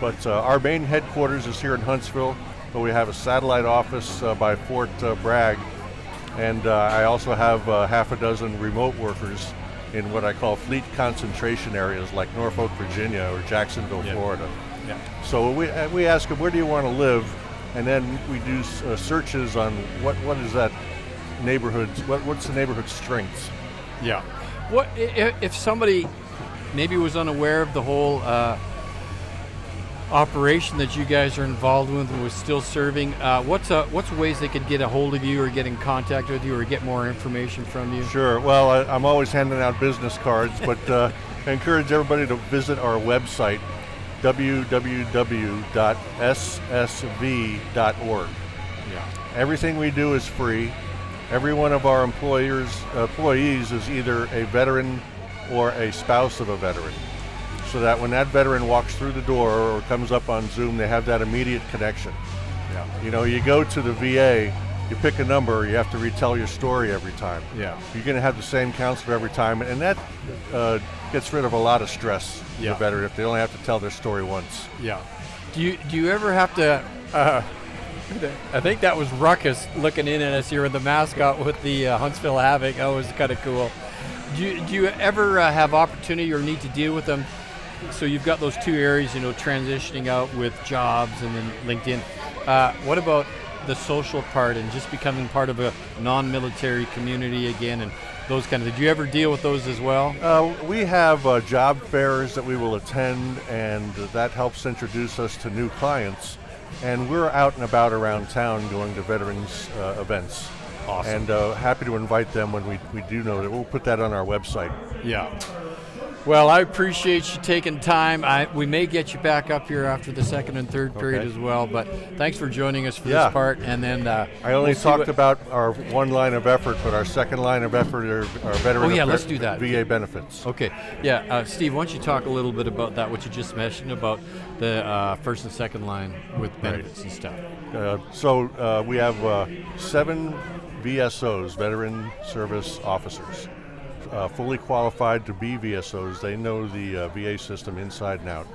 But our main headquarters is here in Huntsville, but we have a satellite office by Fort Bragg. And I also have half a dozen remote workers in what I call fleet concentration areas like Norfolk, Virginia or Jacksonville, Florida. Yeah. So we ask them, where do you want to live? And then we do searches on what is that neighborhood, what's the neighborhood strengths? Yeah. What if somebody maybe was unaware of the whole operation that you guys are involved with and was still serving? What's ways they could get a hold of you or get in contact with you or get more information from you? Sure. Well, I'm always handing out business cards, but I encourage everybody to visit our website, www.ssv.org. Yeah. Everything we do is free. Every one of our employees is either a veteran or a spouse of a veteran, so that when that veteran walks through the door or comes up on Zoom, they have that immediate connection. Yeah. You go to the VA, you pick a number, you have to retell your story every time. Yeah. You're going to have the same counselor every time, and that gets rid of a lot of stress for the veteran if they only have to tell their story once. Yeah. Do you ever have to? I think that was Ruckus looking in at us here with the mascot with the Huntsville Havoc. That was kind of cool. Do you ever have opportunity or need to deal with them? So you've got those two areas, transitioning out with jobs and then LinkedIn. What about the social part and just becoming part of a non-military community again, and those kind of. Did you ever deal with those as well? We have job fairs that we will attend, and that helps introduce us to new clients. And we're out and about around town going to veterans events. Awesome. And happy to invite them when we do know that. We'll put that on our website. Yeah. Well, I appreciate you taking time. We may get you back up here after the second and third period as well, but thanks for joining us for this part. And then I only talked about our one line of effort, but our second line of effort are veteran let's do that. VA benefits. Okay. Yeah, Steve, why don't you talk a little bit about that, what you just mentioned about the first and second line with benefits and stuff. So we have 7 VSOs, Veteran Service Officers. Fully qualified to be VSOs. They know the VA system inside and out.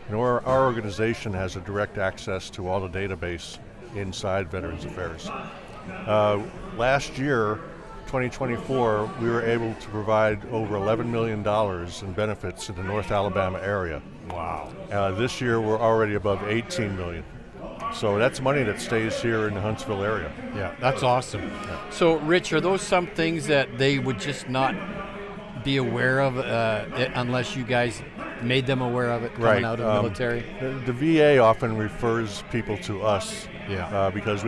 And our organization has a direct access to all the database inside Veterans Affairs. Last year, 2024, we were able to provide over $11 million in benefits in the North Alabama area. Wow. This year, we're already above $18 million. So that's money that stays here in the Huntsville area. Yeah, that's awesome. Yeah. So, Rich, are those some things that they would just not be aware of unless you guys made them aware of it coming out of the military? The VA often refers people to us Yeah. Because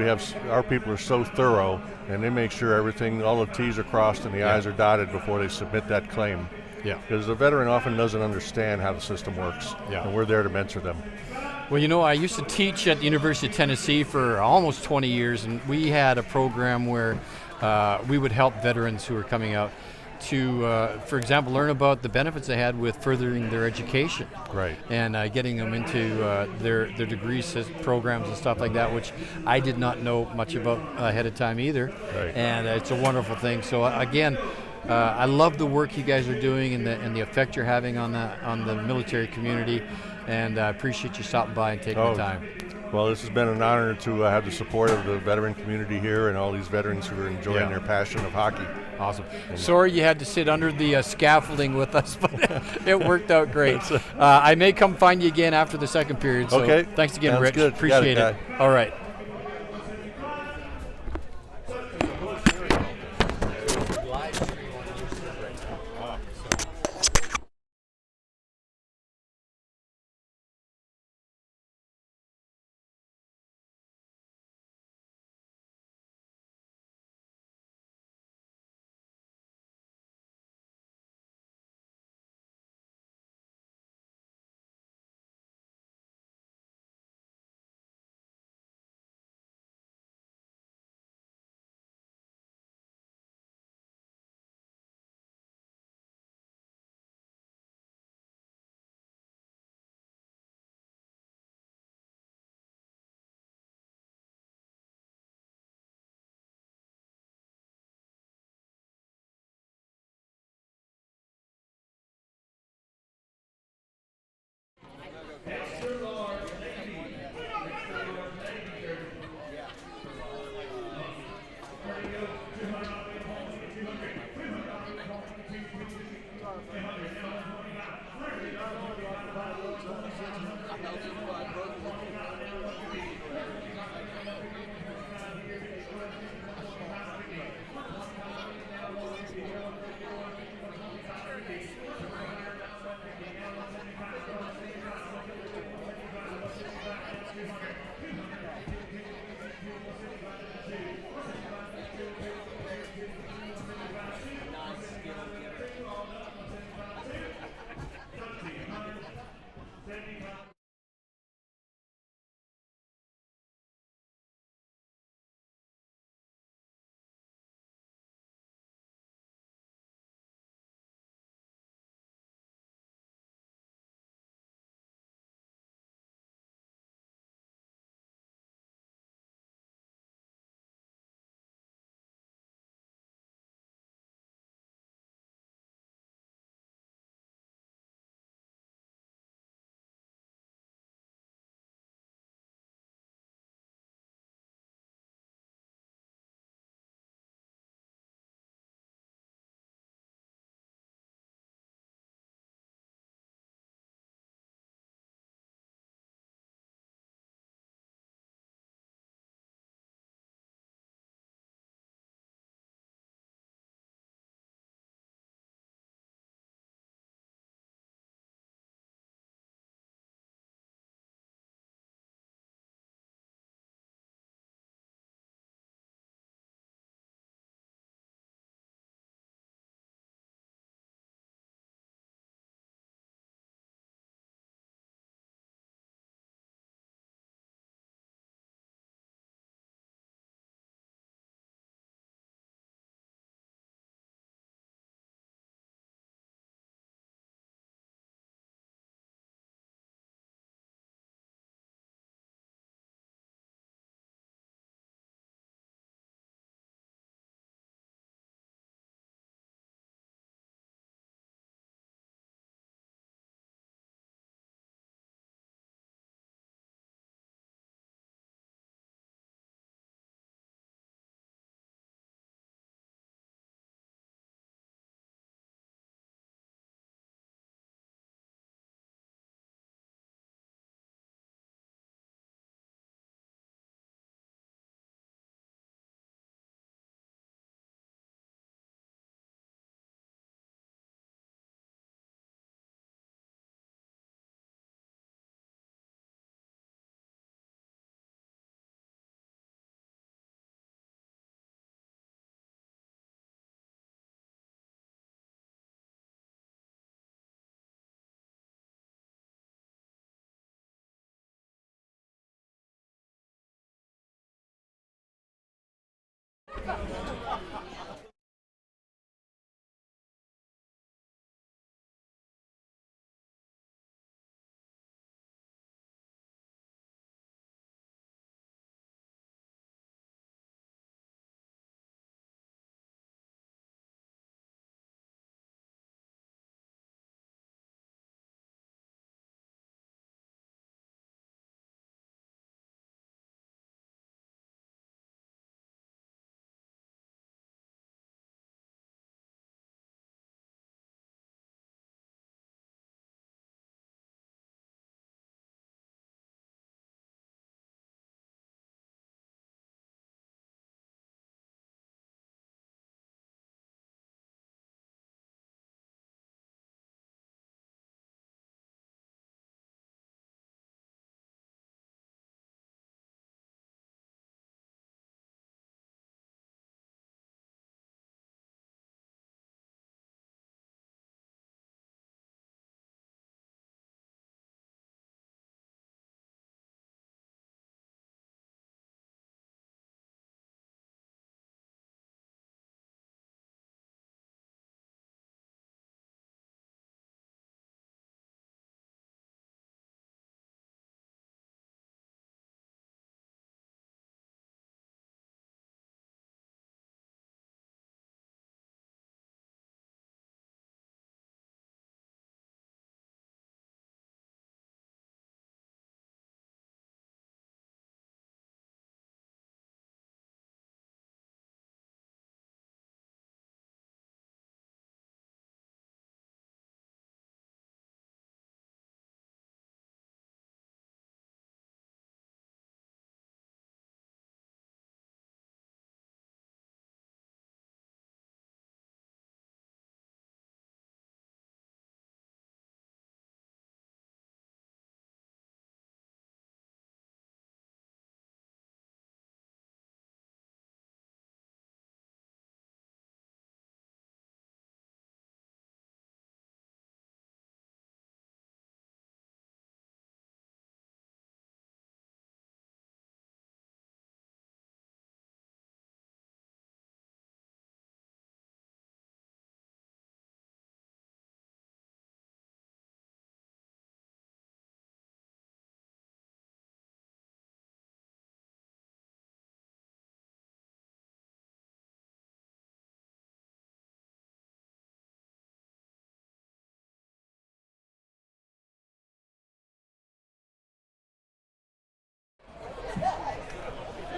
our people are so thorough, and they make sure all the T's are crossed and the I's are dotted before they submit that claim. Yeah. Because the veteran often doesn't understand how the system works, and we're there to mentor them. Well, I used to teach at the University of Tennessee for almost 20 years, and we had a program where we would help veterans who were coming out to, for example, learn about the benefits they had with furthering their education. Right. And getting them into their degrees programs and stuff like that, which I did not know much about ahead of time either. Right. And it's a wonderful thing. So again, I love the work you guys are doing and the effect you're having on the military community. And I appreciate you stopping by and taking the time. Well, this has been an honor to have the support of the veteran community here and all these veterans who are enjoying their passion of hockey. Awesome. Sorry you had to sit under the scaffolding with us, but it worked out great. I may come find you again after the second period. So okay. Thanks again, Sounds Rich. good. Appreciate it. All right.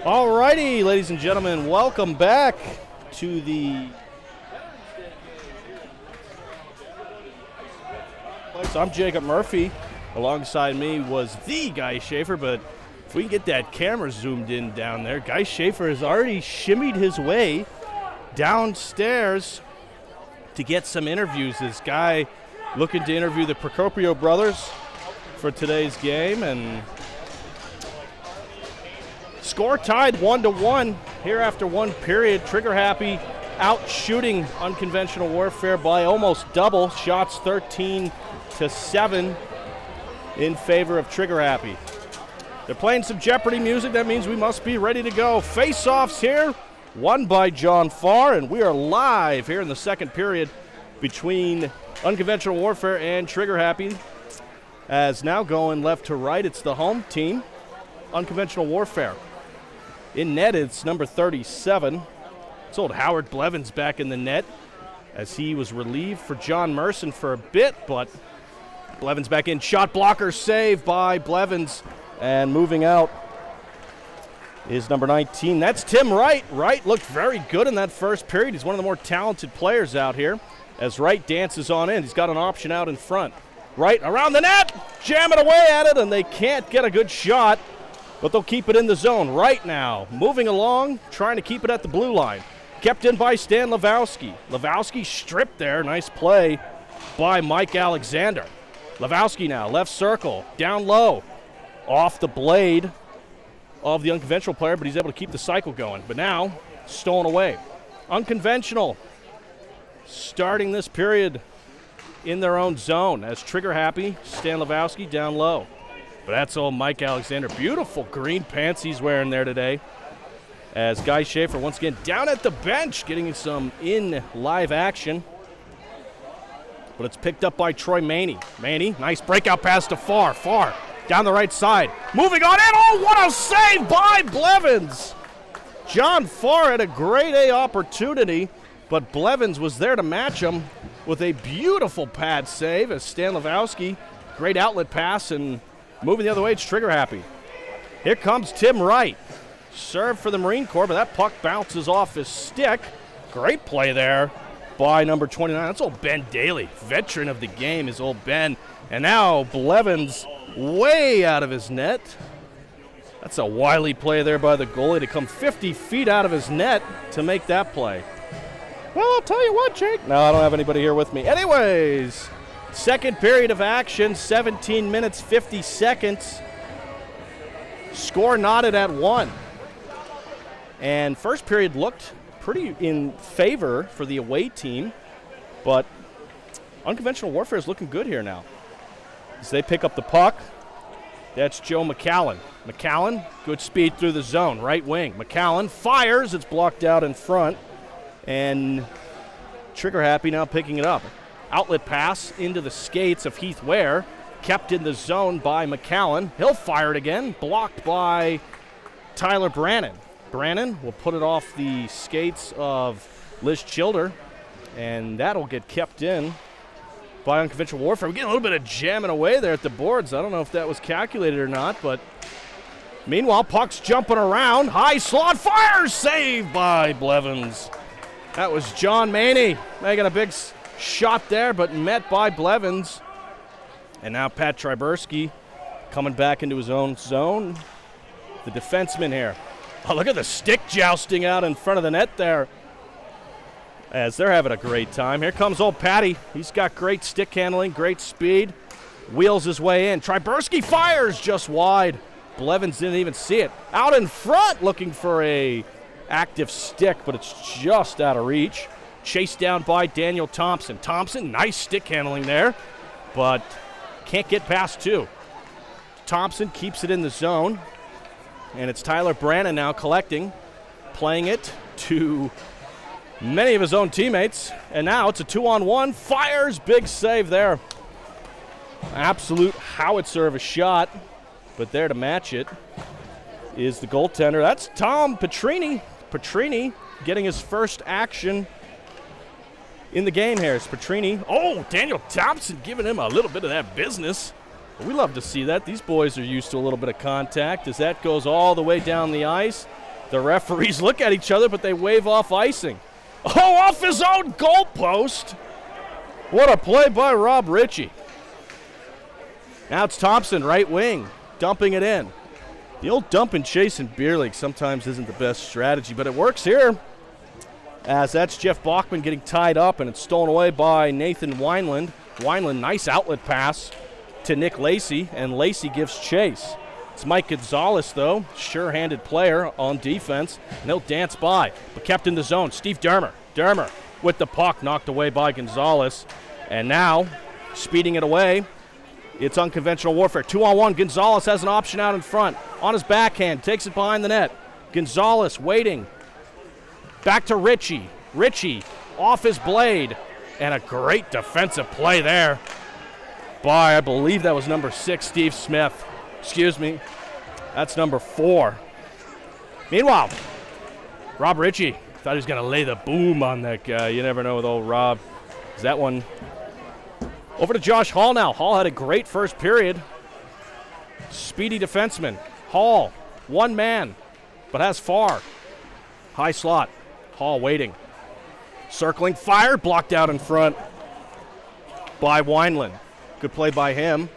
All righty, ladies and gentlemen, welcome back to the place. I'm Jacob Murphy. Alongside me was the Guy Schaefer, but if we can get that camera zoomed in down there, Guy Schaefer has already shimmied his way downstairs to get some interviews. This guy looking to interview the Procopio brothers for today's game, and score tied 1-1 here after one period. Trigger Happy out shooting Unconventional Warfare by almost double, shots 13-7 in favor of Trigger Happy. They're playing some Jeopardy music. That means we must be ready to go. Face-offs here, won by John Farr, and we are live here in the second period between Unconventional Warfare and Trigger Happy. As now going left to right, it's the home team, Unconventional Warfare. In net, it's number 37. It's old Howard Blevins back in the net as he was relieved for John Merson for a bit, but Blevins back in. Shot blocker save by Blevins, and moving out is number 19. That's Tim Wright. Wright looked very good in that first period. He's one of the more talented players out here as Wright dances on in. He's got an option out in front. Wright around the net, jamming away at it, and they can't get a good shot, but they'll keep it in the zone. Right now, moving along, trying to keep it at the blue line. Kept in by Stan Lewowski. Lewowski stripped there. Nice play by Mike Alexander. Lewowski now, left circle, down low, off the blade of the Unconventional player, but he's able to keep the cycle going. But now, stolen away. Unconventional starting this period in their own zone as Trigger Happy, Stan Lewowski down low. But that's old Mike Alexander. Beautiful green pants he's wearing there today. As Guy Schaefer once again down at the bench getting some in live action. But it's picked up by Troy Maney. Maney, nice breakout pass to Farr. Farr down the right side. Moving on in. Oh, what a save by Blevins. John Farr had a grade A opportunity, but Blevins was there to match him with a beautiful pad save as Stan Lewowski, great outlet pass, and moving the other way, it's Trigger Happy. Here comes Tim Wright. Serve for the Marine Corps, but that puck bounces off his stick. Great play there by number 29. That's old Ben Daly, veteran of the game is old Ben. And now Blevins way out of his net. That's a wily play there by the goalie to come 50 feet out of his net to make that play. Well, I'll tell you what, Jake. No, I don't have anybody here with me. Anyways, second period of action, 17 minutes, 50 seconds. Score knotted at 1. And first period looked pretty in favor for the away team, but Unconventional Warfare is looking good here now. As they pick up the puck, that's Joe McCallan. McCallan, good speed through the zone, right wing. McCallan fires, it's blocked out in front. And Trigger Happy now picking it up. Outlet pass into the skates of Heath Ware. Kept in the zone by McCallan. He'll fire it again. Blocked by Tyler Brannon. Brannon will put it off the skates of Liz Childer. And that'll get kept in by Unconventional Warfare. We get a little bit of jamming away there at the boards. I don't know if that was calculated or not, but meanwhile, puck's jumping around. High slot fires. Saved by Blevins. That was John Maney making a big shot there, but met by Blevins. And now Pat Trybursky coming back into his own zone. The defenseman here. Oh, look at the stick jousting out in front of the net there. As they're having a great time. Here comes old Patty. He's got great stick handling, great speed. Wheels his way in. Trybursky fires just wide. Blevins didn't even see it. Out in front looking for a active stick, but it's just out of reach. Chased down by Daniel Thompson. Thompson, nice stick handling there, but can't get past two. Thompson keeps it in the zone, and it's Tyler Brannon now collecting, playing it to many of his own teammates, and now it's a 2-on-1. Fires, big save there. Absolute howitzer of a shot, but there to match it is the goaltender. That's Tom Petrini. Petrini getting his first action in the game here. It's Petrini. Oh, Daniel Thompson giving him a little bit of that business. We love to see that. These boys are used to a little bit of contact as that goes all the way down the ice. The referees look at each other, but they wave off icing. Oh, off his own goalpost. What a play by Rob Ritchie. Now it's Thompson, right wing, dumping it in. The old dump and chase in beer league sometimes isn't the best strategy, but it works here. As that's Jeff Bachman getting tied up, and it's stolen away by Nathan Wineland. Wineland, nice outlet pass to Nick Lacey, and Lacey gives chase. It's Mike Gonzalez, though, sure-handed player on defense, and he'll dance by, but kept in the zone. Steve Dermer. Dermer with the puck, knocked away by Gonzalez, and now speeding it away. It's unconventional warfare. 2-on-1. Gonzalez has an option out in front. On his backhand, takes it behind the net. Gonzalez waiting. Back to Ritchie. Ritchie off his blade. And a great defensive play there by, I believe that was number 6, Steve Smith. Excuse me. That's number 4. Meanwhile, Rob Ritchie thought he was going to lay the boom on that guy. You never know with old Rob. Is that one over to Josh Hall now. Hall had a great first period. Speedy defenseman. Hall, one man, but has far. High slot. Hall waiting. Circling, fire, blocked out in front by Wineland. Good play by him,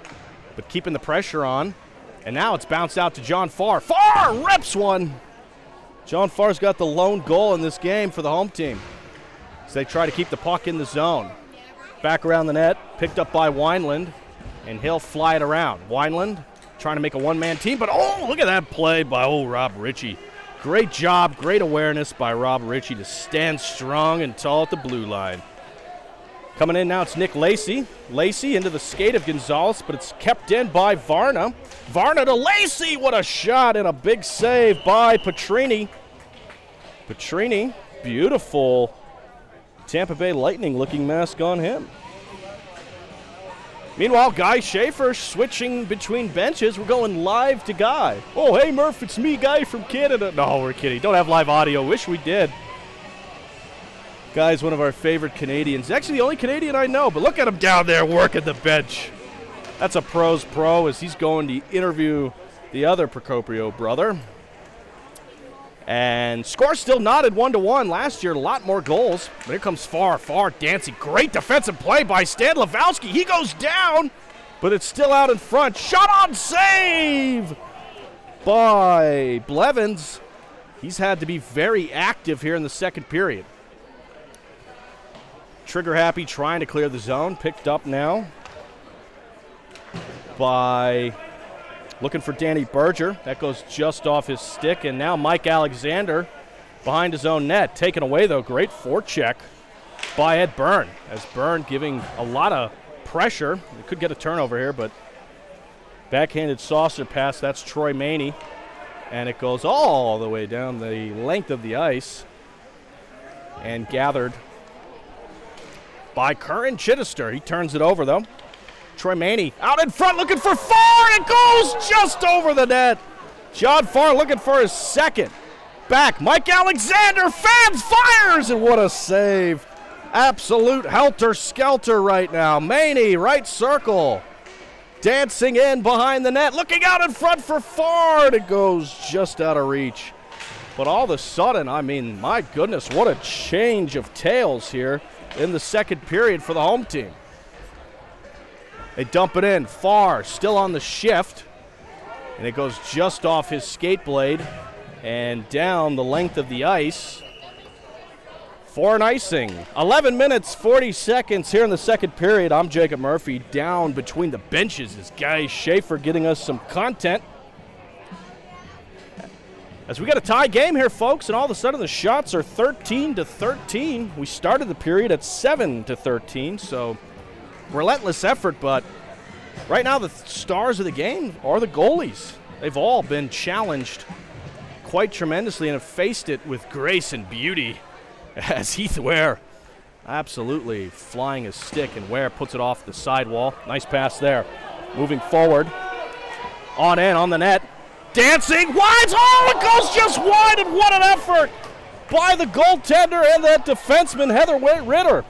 but keeping the pressure on. And now it's bounced out to John Farr. Farr rips one. John Farr's got the lone goal in this game for the home team. So they try to keep the puck in the zone. Back around the net, picked up by Wineland, and he'll fly it around. Wineland trying to make a one-man team, but oh, look at that play by old Rob Ritchie. Great job, great awareness by Rob Ritchie to stand strong and tall at the blue line. Coming in now, it's Nick Lacey. Lacey into the skate of Gonzalez, but it's kept in by Varna. Varna to Lacey. What a shot and a big save by Petrini. Petrini, beautiful Tampa Bay Lightning looking mask on him. Meanwhile, Guy Schaefer switching between benches. We're going live to Guy. Oh, hey, Murph, it's me, Guy from Canada. No, we're kidding. Don't have live audio. Wish we did. Guy's one of our favorite Canadians. Actually, the only Canadian I know, but look at him down there working the bench. That's a pro's pro as he's going to interview the other Procopio brother. And score still knotted 1-1. Last year, a lot more goals. But here comes Farr dancing. Great defensive play by Stan Lewowski. He goes down, but it's still out in front. Shot on save by Blevins. He's had to be very active here in the second period. Trigger happy trying to clear the zone. Picked up now by looking for Danny Berger. That goes just off his stick. And now Mike Alexander behind his own net. Taken away, though. Great forecheck by Ed Byrne. As Byrne giving a lot of pressure. He could get a turnover here, but backhanded saucer pass. That's Troy Maney. And it goes all the way down the length of the ice. And gathered by Curran Chittister. He turns it over, though. Troy Maney out in front looking for Farr. It goes just over the net. John Farr looking for his second. Back. Mike Alexander fans, fires, and what a save. Absolute helter-skelter right now. Maney, right circle. Dancing in behind the net. Looking out in front for Farr. And it goes just out of reach. But all of a sudden, I mean, my goodness, what a change of tales here in the second period for the home team. They dump it in. Farr still on the shift. And it goes just off his skate blade and down the length of the ice for an icing. 11 minutes, 40 seconds here in the second period. I'm Jacob Murphy. Down between the benches is Guy Schaefer getting us some content. As we got a tie game here, folks, and all of a sudden the shots are 13-13. We started the period at 7-13, so relentless effort, but right now the stars of the game are the goalies. They've all been challenged quite tremendously and have faced it with grace and beauty as Heath Ware absolutely flying his stick, and Ware puts it off the sidewall. Nice pass there. Moving forward. On in, on the net. Dancing, wide, oh, it goes just wide, and what an effort by the goaltender and that defenseman, Heather Ritter.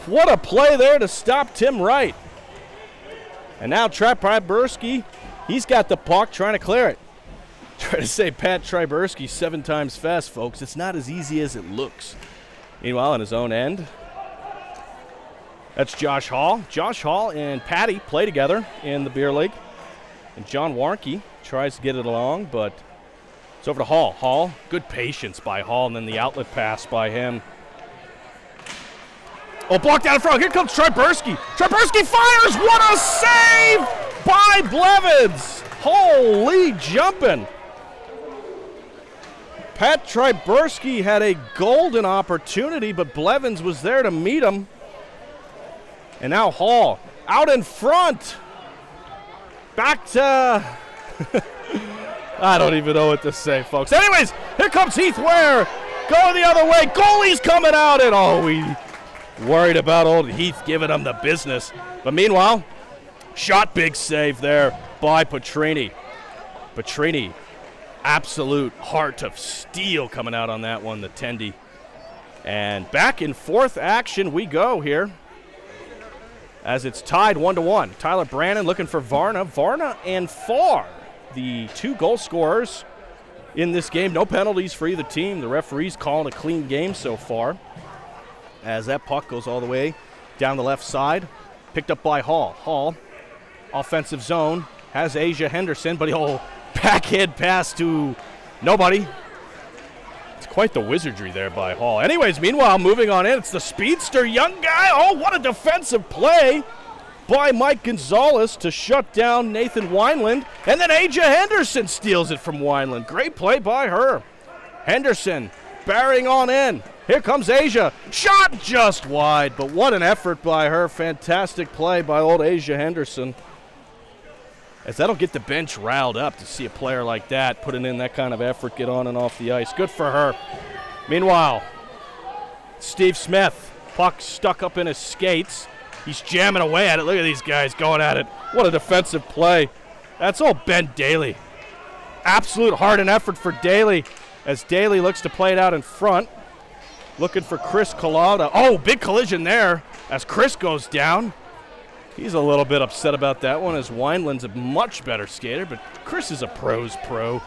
What a play there to stop Tim Wright. And now Trap Bryberski, he's got the puck, trying to clear it. trying to say Pat Tryberski 7 times fast, folks. It's not as easy as it looks. Meanwhile, on his own end, that's Josh Hall. Josh Hall and Patty play together in the beer league. And John Warnke tries to get it along, but it's over to Hall. Hall, good patience by Hall, and then the outlet pass by him. Oh, blocked out in front. Here comes Tryberski. Tryberski fires. What a save by Blevins. Holy jumping. Pat Tryberski had a golden opportunity, but Blevins was there to meet him. And now Hall out in front. Back to... I don't even know what to say, folks. Anyways, here comes Heath Ware. Going the other way. Goalie's coming out. And we worried about old Heath giving him the business. But meanwhile, shot big save there by Petrini. Petrini, absolute heart of steel coming out on that one, the Tendy. And back in fourth action we go here as it's tied 1-1. Tyler Brannon looking for Varna. Varna and Farr, the 2 goal scorers in this game. No penalties for either team. The referee's calling a clean game so far as that puck goes all the way down the left side. Picked up by Hall. Hall, offensive zone, has Asia Henderson, but he'll backhand pass to nobody. It's quite the wizardry there by Hall. Anyways, meanwhile, moving on in, it's the speedster, young guy. Oh, what a defensive play by Mike Gonzalez to shut down Nathan Wineland. And then Asia Henderson steals it from Wineland. Great play by her. Henderson barring on in. Here comes Asia. Shot just wide, but what an effort by her. Fantastic play by old Asia Henderson. As that'll get the bench riled up to see a player like that putting in that kind of effort, get on and off the ice. Good for her. Meanwhile, Steve Smith, puck stuck up in his skates. He's jamming away at it. Look at these guys going at it. What a defensive play. That's all Ben Daly. Absolute heart and effort for Daly as Daly looks to play it out in front. Looking for Chris Collada. Oh, big collision there as Chris goes down. He's a little bit upset about that one as Wineland's a much better skater, but Chris is a pro's pro.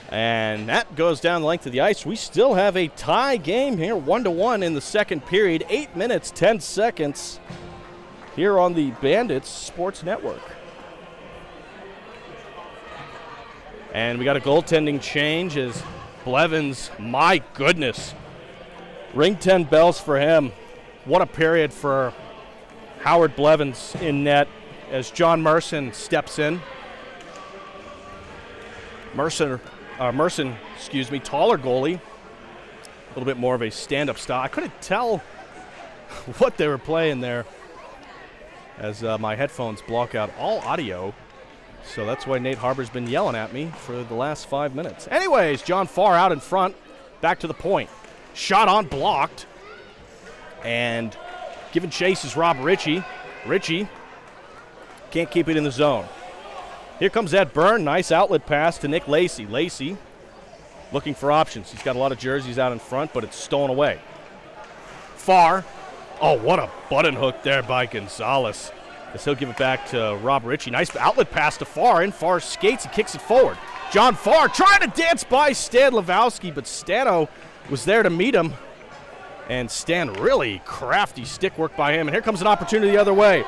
And that goes down the length of the ice. We still have a tie game here, 1-1 in the second period. 8 minutes, 10 seconds here on the Bandits Sports Network. And we got a goaltending change as Blevins, my goodness. Ring 10 bells for him. What a period for Howard Blevins in net as John Merson steps in. Merson, taller goalie. A little bit more of a stand-up style. I couldn't tell what they were playing there as my headphones block out all audio. So that's why Nate Harbor's been yelling at me for the last 5 minutes. Anyways, John Farr out in front. Back to the point. Shot on blocked. And giving chase is Rob Ritchie. Ritchie can't keep it in the zone. Here comes Ed Byrne. Nice outlet pass to Nick Lacey. Lacey looking for options. He's got a lot of jerseys out in front, but it's stolen away. Farr. Oh, what a button hook there by Gonzalez. As he'll give it back to Rob Ritchie. Nice outlet pass to Farr. And Farr skates and kicks it forward. John Farr trying to dance by Stan Lewowski, but Stano was there to meet him. And Stan, really crafty stick work by him. And here comes an opportunity the other way.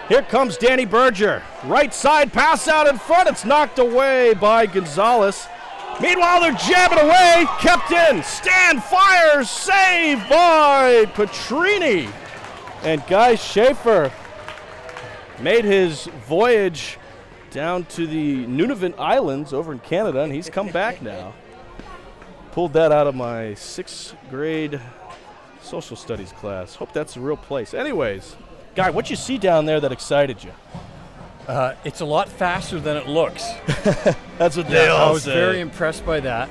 Here comes Danny Berger. Right side pass out in front. It's knocked away by Gonzalez. Meanwhile, they're jabbing away. Kept in. Stan fires. Save by Petrini. And Guy Schaefer made his voyage down to the Nunavut Islands over in Canada, and he's come back now. Pulled that out of my 6th grade social studies class. Hope that's a real place. Anyways, Guy, what you see down there that excited you? It's a lot faster than it looks. That's what they all I was say. very impressed by that.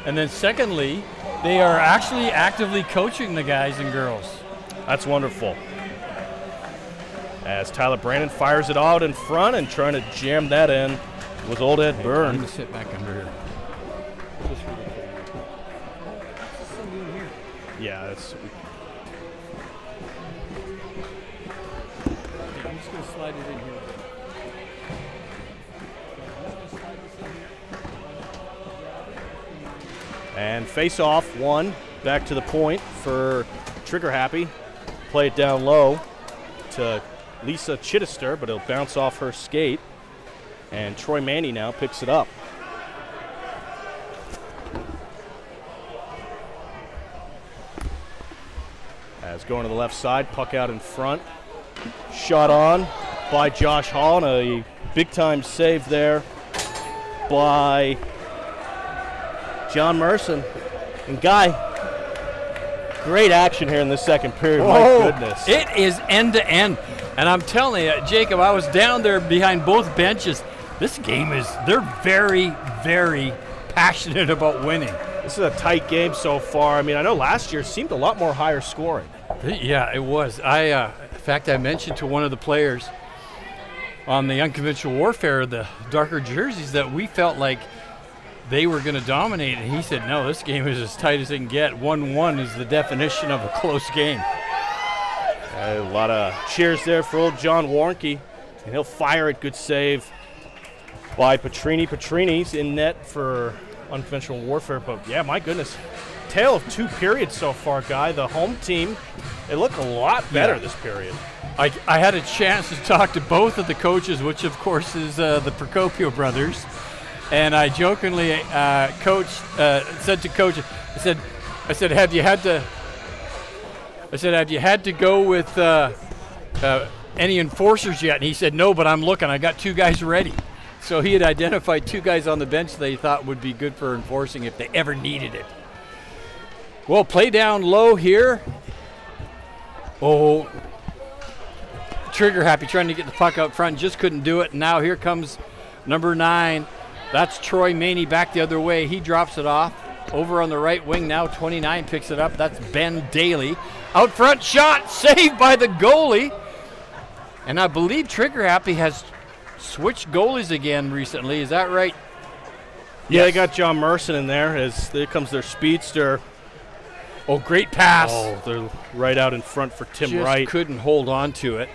And then secondly, they are actually actively coaching the guys and girls. That's wonderful. As Tyler Brandon fires it out in front and trying to jam that in with old Ed I'm Byrne. going to sit back under here. Yeah, that's... I'm just going to slide it in here. And face off, one, back to the point for Trigger Happy. Play it down low to Lisa Chittister, but it'll bounce off her skate. And Troy Manny now picks it up. As going to the left side, puck out in front. Shot on by Josh Hall, and a big-time save there by John Merson. And Guy, great action here in the second period. My goodness. It is end-to-end. And I'm telling you, Jacob, I was down there behind both benches. This game they're very, very passionate about winning. This is a tight game so far. I mean, I know last year seemed a lot more higher scoring. Yeah, it was. In fact, I mentioned to one of the players on the unconventional warfare, the darker jerseys, that we felt like they were going to dominate. And he said, no, this game is as tight as it can get. 1-1 is the definition of a close game. A lot of cheers there for old John Warnke, and he'll fire it. Good save by Petrini. Petrini's in net for unconventional warfare, but yeah, my goodness. Tale of two periods so far, Guy. The home team, they look a lot better this period. I had a chance to talk to both of the coaches, which of course is the Procopio brothers, and I jokingly said to Coach, I said, have you had to go with any enforcers yet? And he said, no, but I'm looking. I got two guys ready. So he had identified two guys on the bench they thought would be good for enforcing if they ever needed it. Well, play down low here. Oh, Trigger Happy trying to get the puck out front, just couldn't do it. And now here comes number 9. That's Troy Maney back the other way. He drops it off. Over on the right wing now, 29 picks it up. That's Ben Daly. Out front shot, saved by the goalie. And I believe Trigger Happy has switched goalies again recently. Is that right? Yeah, they got John Merson in there. As there comes their speedster. Oh, great pass. Oh, they're right out in front for Tim Just Wright. Couldn't hold on to it.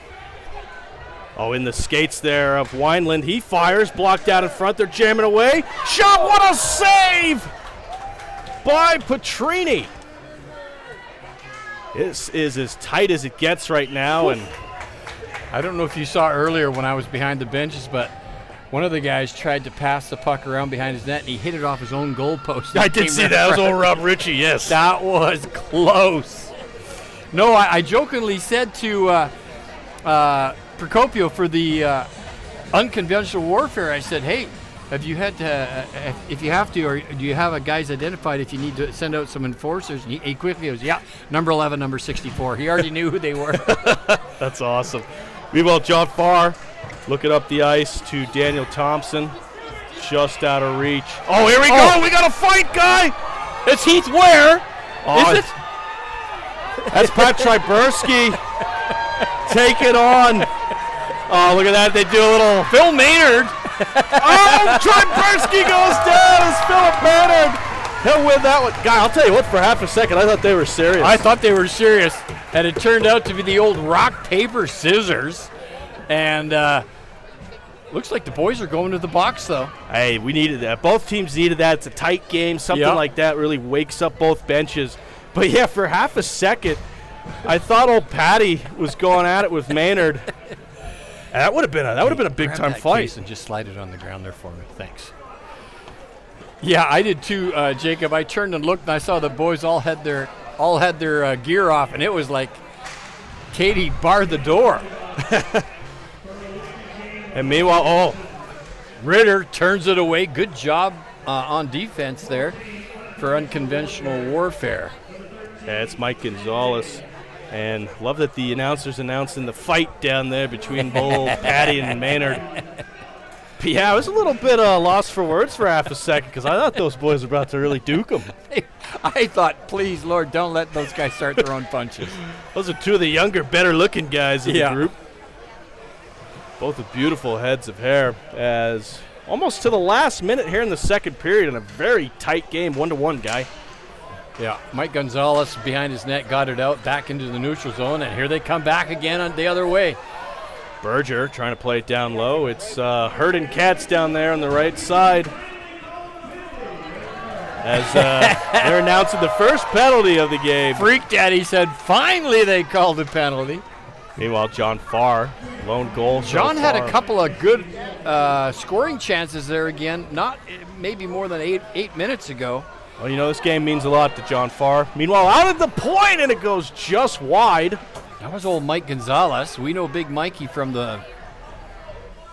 Oh, in the skates there of Wineland. He fires, blocked out in front. They're jamming away. Shot, what a save by Petrini. This is as tight as it gets right now. And I don't know if you saw earlier when I was behind the benches, but one of the guys tried to pass the puck around behind his net, and he hit it off his own goalpost. I did see that. That was old Rob Ritchie, yes. That was close. No, I jokingly said to Procopio for the unconventional warfare, I said, hey, have you had to, if you have to, or do you have a guys identified if you need to send out some enforcers? And he quickly goes, yeah, number 11, number 64. He already knew who they were. That's awesome. Meanwhile, John Farr looking up the ice to Daniel Thompson. Just out of reach. Oh, here we go. We got a fight, Guy. It's Heath Ware. Is it? That's Pat Tryberski. Take it on. Oh, look at that. They do a little Phil Maynard. Oh, Tryberski goes down. It's Philip Maynard. He'll win that one. Guy, I'll tell you what, for half a second, I thought they were serious. I thought they were serious, and it turned out to be the old rock, paper, scissors. And looks like the boys are going to the box, though. Hey, we needed that. Both teams needed that. It's a tight game. Something like that really wakes up both benches. But, yeah, for half a second, I thought old Patty was going at it with Maynard. That would have been a big time fight. And just slide it on the ground there for me. Thanks. Yeah, I did too, Jacob. I turned and looked, and I saw the boys all had their gear off, and it was like Katie barred the door. And meanwhile, Ritter turns it away. Good job on defense there for unconventional warfare. Yeah, it's Mike Gonzalez. And love that the announcers announcing the fight down there between both Patty and Maynard. But yeah, I was a little bit lost for words for half a second because I thought those boys were about to really duke them. I thought, please, Lord, don't let those guys start their own punches. Those are two of the younger, better-looking guys in the group. Both with beautiful heads of hair as almost to the last minute here in the second period in a very tight game, 1-1, Guy. Yeah, Mike Gonzalez behind his net got it out back into the neutral zone, and here they come back again on the other way. Berger trying to play it down low. It's Hurd and Katz down there on the right side. as they're announcing the first penalty of the game. Freak Daddy said, finally they called a penalty. Meanwhile, John Farr, lone goal. John had a couple of good scoring chances there again, not maybe more than eight minutes ago. Well, you know, this game means a lot to John Farr. Meanwhile, out at the point, and it goes just wide. That was old Mike Gonzalez. We know Big Mikey from the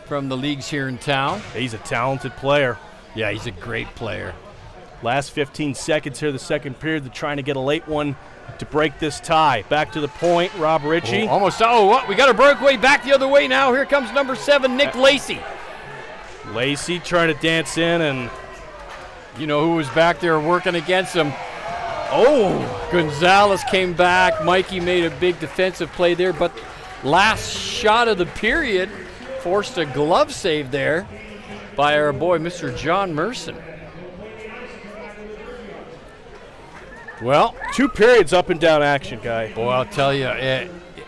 leagues here in town. He's a talented player. Yeah, he's a great player. Last 15 seconds here, the second period. They're trying to get a late one to break this tie. Back to the point, Rob Ritchie. What? We got a breakaway back the other way now. Here comes number 7, Nick Lacey. Lacey trying to dance in, and you know who was back there working against him? Oh, Gonzalez came back. Mikey made a big defensive play there, but last shot of the period forced a glove save there by our boy, Mr. John Merson. Well, 2 periods up and down action, guy. Boy, I'll tell you,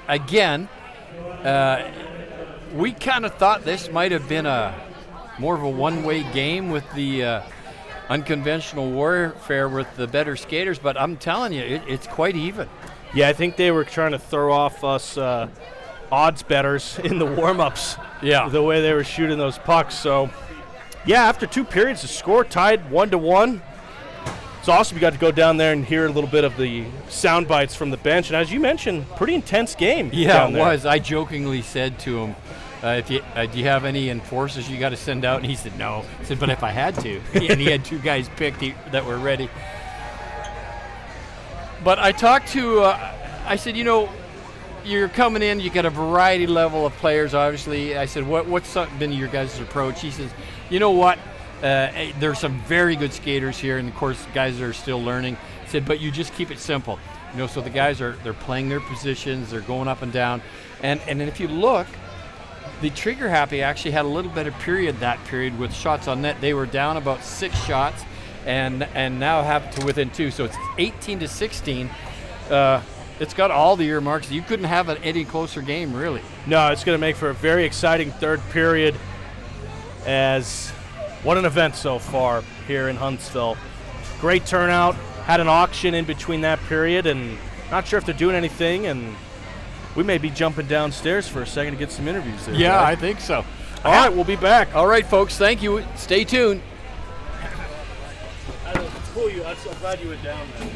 again, we kind of thought this might have been more of a one-way game with the unconventional warfare with the better skaters, but I'm telling you, it's quite even. Yeah, I think they were trying to throw off us odds bettors in the warm-ups. Yeah. The way they were shooting those pucks. So, yeah, after 2 periods, the score tied 1-1. It's awesome. You got to go down there and hear a little bit of the sound bites from the bench. And as you mentioned, pretty intense game. Yeah, it was. I jokingly said to him, do you have any enforcers you got to send out? And he said, no. I said, but if I had to. And he had 2 guys picked that were ready. But I talked to, I said, you know, you're coming in, you got a variety level of players, obviously. I said, what's been your guys' approach? He says, you know what? There's some very good skaters here, and of course, guys are still learning. He said, but you just keep it simple. You know, so the guys they're playing their positions, they're going up and down. And if you look, the Trigger Happy actually had a little better period that period with shots on net. They were down about 6 shots and now have to within 2. So it's 18-16. It's got all the earmarks. You couldn't have an any closer game, really. No, it's going to make for a very exciting third period. As what an event so far here in Huntsville. Great turnout. Had an auction in between that period, and not sure if they're doing anything, and we may be jumping downstairs for a second to get some interviews there. Yeah, right? I think so. All right, we'll be back. All right, folks, thank you. Stay tuned. It's cool. I'm so glad you went down there.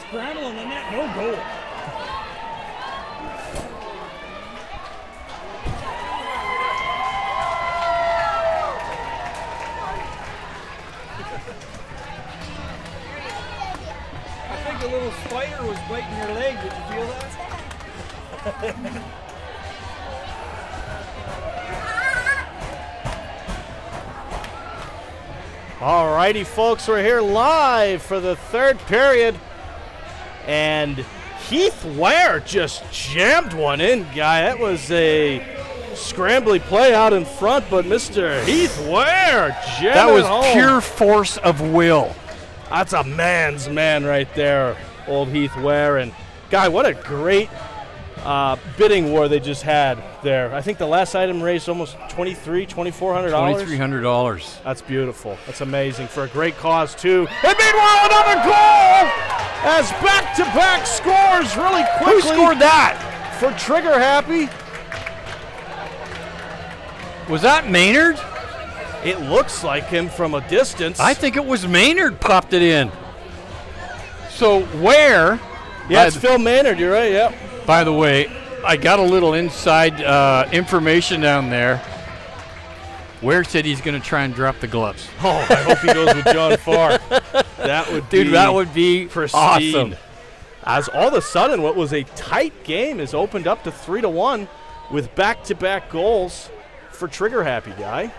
scramble on the net, no goal. I think a little spider was biting your leg. Did you feel that? All righty, folks, we're here live for the third period. And Heath Ware just jammed one in, guy. That was a scrambly play out in front, but Mr. Heath Ware jammed That was home. pure force of will. That's a man's man right there, old Heath Ware. And, guy, what a great bidding war they just had there. I think the last item raised almost $2,400. $2,300. That's beautiful. That's amazing for a great cause, too. And meanwhile, another goal as back-to-back scores really quickly. Who scored that? For Trigger Happy. Was that Maynard? It looks like him from a distance. I think it was Maynard popped it in. So where? Yeah, it's Phil Maynard. You're right, yep. By the way, I got a little inside information down there. Ware said he's going to try and drop the gloves. Oh, I hope he goes with John Farr. That would Dude, that would be pristine. awesome. As all of a sudden, what was a tight game is opened up to 3-1 with back-to-back goals for Trigger Happy, guy.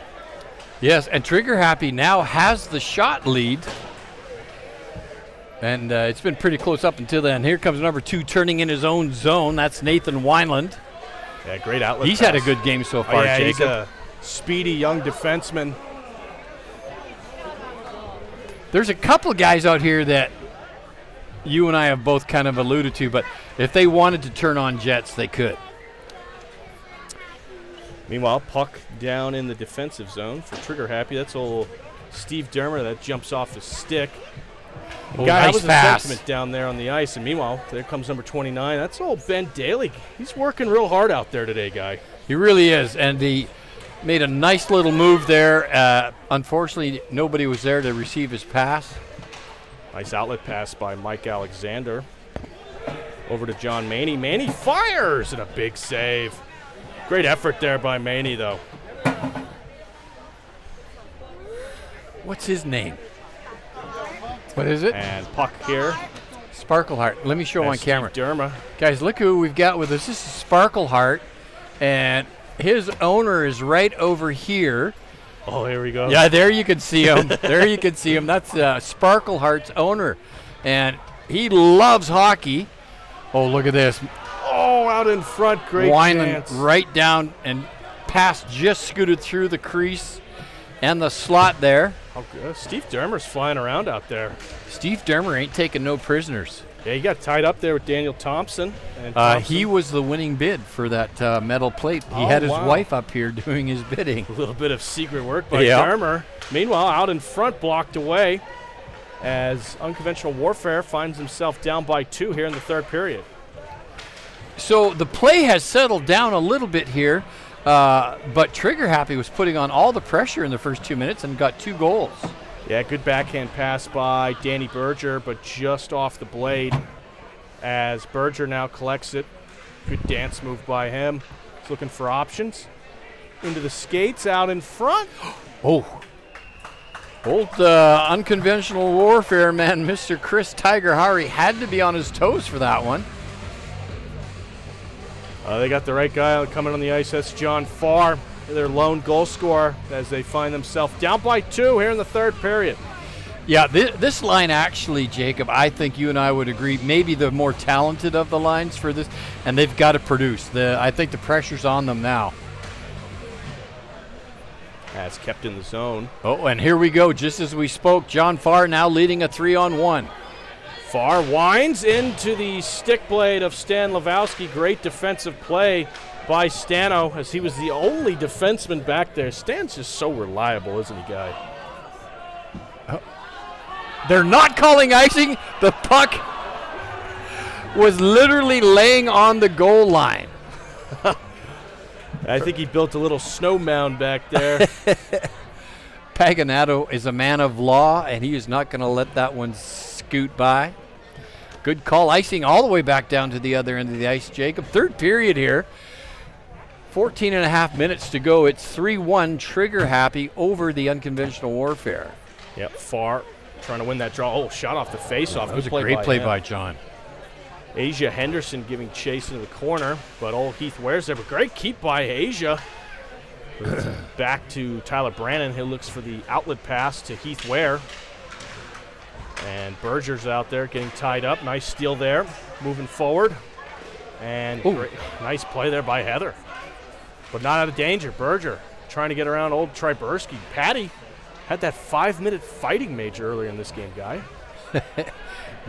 Yes, and Trigger Happy now has the shot lead. And it's been pretty close up until then. Here comes number 2 turning in his own zone. That's Nathan Wineland. Yeah, great outlet. He's pass. had a good game so far, yeah, Jacob. he's a speedy young defenseman. There's a couple guys out here that you and I have both kind of alluded to, but if they wanted to turn on Jets, they could. Meanwhile, puck down in the defensive zone for Trigger Happy. That's old Steve Dermer that jumps off his stick. Oh, Guy, that nice was pass. a sentiment down there on the ice. And meanwhile, there comes number 29. That's old Ben Daly. He's working real hard out there today, guy. He really is, and he made a nice little move there. Unfortunately, nobody was there to receive his pass. Nice outlet pass by Mike Alexander. Over to John Maney. Maney fires, and a big save. Great effort there by Maney, though. What's his name? What is it? And puck here. Sparkleheart. Let me show on Steve camera. Derma. Guys, look who we've got with us. This is Sparkleheart, and his owner is right over here. Oh, here we go. Yeah, there you can see him. There you can see him. That's Sparkleheart's owner, and he loves hockey. Oh, look at this. Oh, out in front. Great Wineland chance. right down, and pass just scooted through the crease and the slot there. Oh, good. Steve Dermer's flying around out there. Steve Dermer ain't taking no prisoners. Yeah, he got tied up there with Daniel Thompson. And He was the winning bid for that metal plate. He Oh, had his wow. wife up here doing his bidding. a little bit of secret work by Yeah. Dermer. Meanwhile, out in front, blocked away as Unconventional Warfare finds himself down by 2 here in the third period. So the play has settled down a little bit here, but Trigger Happy was putting on all the pressure in the first 2 minutes and got 2 goals. Yeah, good backhand pass by Danny Berger, but just off the blade as Berger now collects it. Good dance move by him. He's looking for options. Into the skates, out in front. Oh. Old Unconventional Warfare man, Mr. Chris Tiger Hari, had to be on his toes for that one. They got the right guy coming on the ice. That's John Farr, their lone goal scorer, as they find themselves down by 2 here in the third period. Yeah, this line actually, Jacob, I think you and I would agree, maybe the more talented of the lines for this, and they've got to produce. I think the pressure's on them now. As kept in the zone. Oh, and here we go. Just as we spoke, John Farr now leading a 3-on-1. Farr winds into the stick blade of Stan Lewowski. Great defensive play by Stano, as he was the only defenseman back there. Stan's just so reliable, isn't he, guy? They're not calling icing. The puck was literally laying on the goal line. I think he built a little snow mound back there. Paganato is a man of law, and he is not going to let that one scoot by. Good call. Icing all the way back down to the other end of the ice, Jacob. Third period here. 14 and a half minutes to go. It's 3-1 Trigger Happy over the Unconventional Warfare. Yep, Far trying to win that draw. Oh, shot off the face-off. That was a great play by John. Asia Henderson giving chase into the corner, but old Heath Ware's there. But great keep by Asia. Back to Tyler Brannon, who looks for the outlet pass to Heath Ware. And Berger's out there getting tied up. Nice steal there, moving forward. And great, nice play there by Heather. But not out of danger. Berger trying to get around old Trybursky. Patty had that 5-minute fighting major earlier in this game, Guy.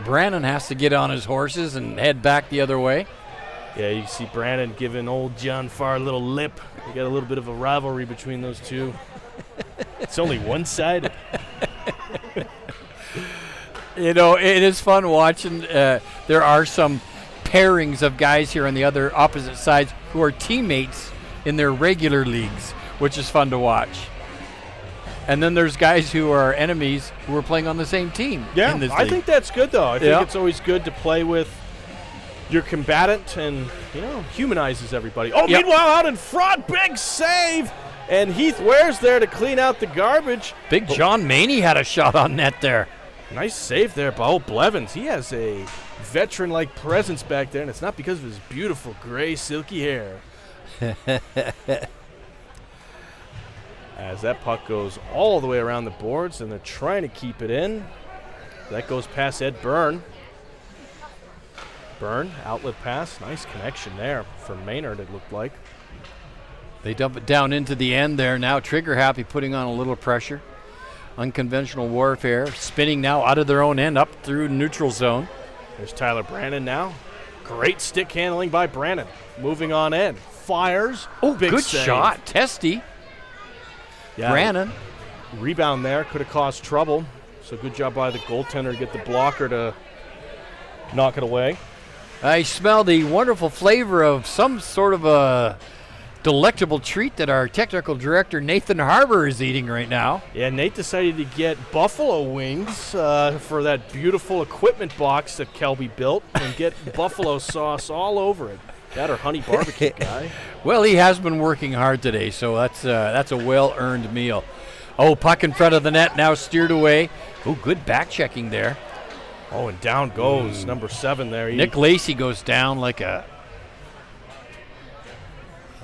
Brannon has to get on his horses and head back the other way. Yeah, you see Brandon giving old John Farr a little lip. You got a little bit of a rivalry between those two. It's only one-sided. You know, it is fun watching. There are some pairings of guys here on the other opposite sides who are teammates in their regular leagues, which is fun to watch. And then there's guys who are enemies who are playing on the same team. Yeah, in this I league. think that's good, though. I think it's always good to play with your combatant and, humanizes everybody. Oh, meanwhile, out in front, big save. And Heath Ware's there to clean out the garbage. Big John Maney had a shot on net there. Nice save there by old Blevins. He has a veteran-like presence back there, and it's not because of his beautiful gray, silky hair. As that puck goes all the way around the boards, and they're trying to keep it in. That goes past Ed Byrne. Byrne, outlet pass. Nice connection there for Maynard, it looked like. They dump it down into the end there. Now Trigger Happy putting on a little pressure. Unconventional Warfare spinning now out of their own end up through neutral zone. There's Tyler Brannon now. Great stick handling by Brannon. Moving on in. Fires. Oh, big good save. shot. Testy. Yeah, Brannon. Rebound there. Could have caused trouble. So good job by the goaltender to get the blocker to knock it away. I smell the wonderful flavor of some sort of a delectable treat that our technical director Nathan Harbour is eating right now. Yeah, Nate decided to get buffalo wings for that beautiful equipment box that Kelby built and get buffalo sauce all over it. That or honey barbecue, Guy. Well, he has been working hard today, so that's a well-earned meal. Oh, puck in front of the net, now steered away. Oh, good back checking there. Oh, and down goes number 7 there. Nick Lacey goes down like a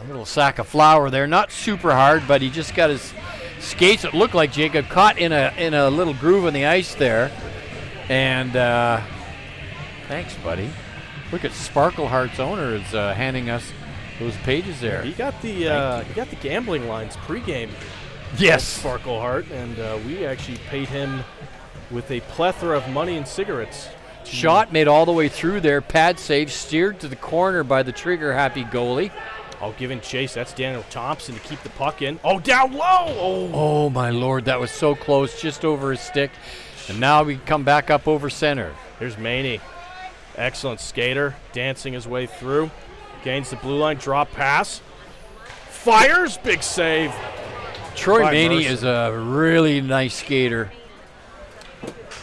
little sack of flour there. Not super hard, but he just got his skates, it looked like, Jacob, caught in a little groove on the ice there. And thanks, buddy. Look at Sparkle Heart's owner is handing us those pages there. He got the gambling lines pregame. Yes. Sparkle Heart, and we actually paid him with a plethora of money and cigarettes. Shot made all the way through there. Pad save, steered to the corner by the Trigger Happy goalie. Oh, giving chase. That's Daniel Thompson to keep the puck in. Oh, down low. Oh, my Lord. That was so close, just over his stick. And now we come back up over center. Here's Maney. Excellent skater, dancing his way through. Gains the blue line, drop pass. Fires, big save. Troy By Maney Mercer. is a really nice skater.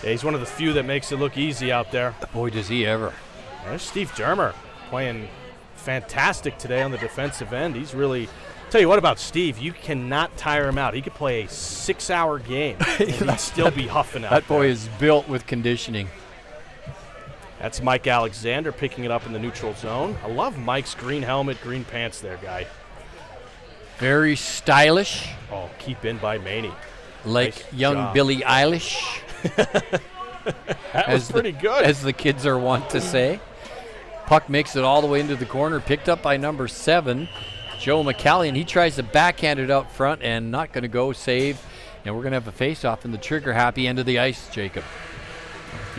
Yeah, he's one of the few that makes it look easy out there. Boy, does he ever. There's Steve Dermer playing fantastic today on the defensive end. He's really, tell you what about Steve, you cannot tire him out. He could play a 6-hour game and he'd still be huffing out That boy there. is built with conditioning. That's Mike Alexander picking it up in the neutral zone. I love Mike's green helmet, green pants there, Guy. Very stylish, Oh, keep in by Maney. like Nice young job. Billie Eilish. That was pretty good. As the kids are wont to say. Puck makes it all the way into the corner, picked up by number 7, Joe McCallion. He tries to backhand it out front and not going to go, save. And we're going to have a face-off in the Trigger Happy end of the ice, Jacob.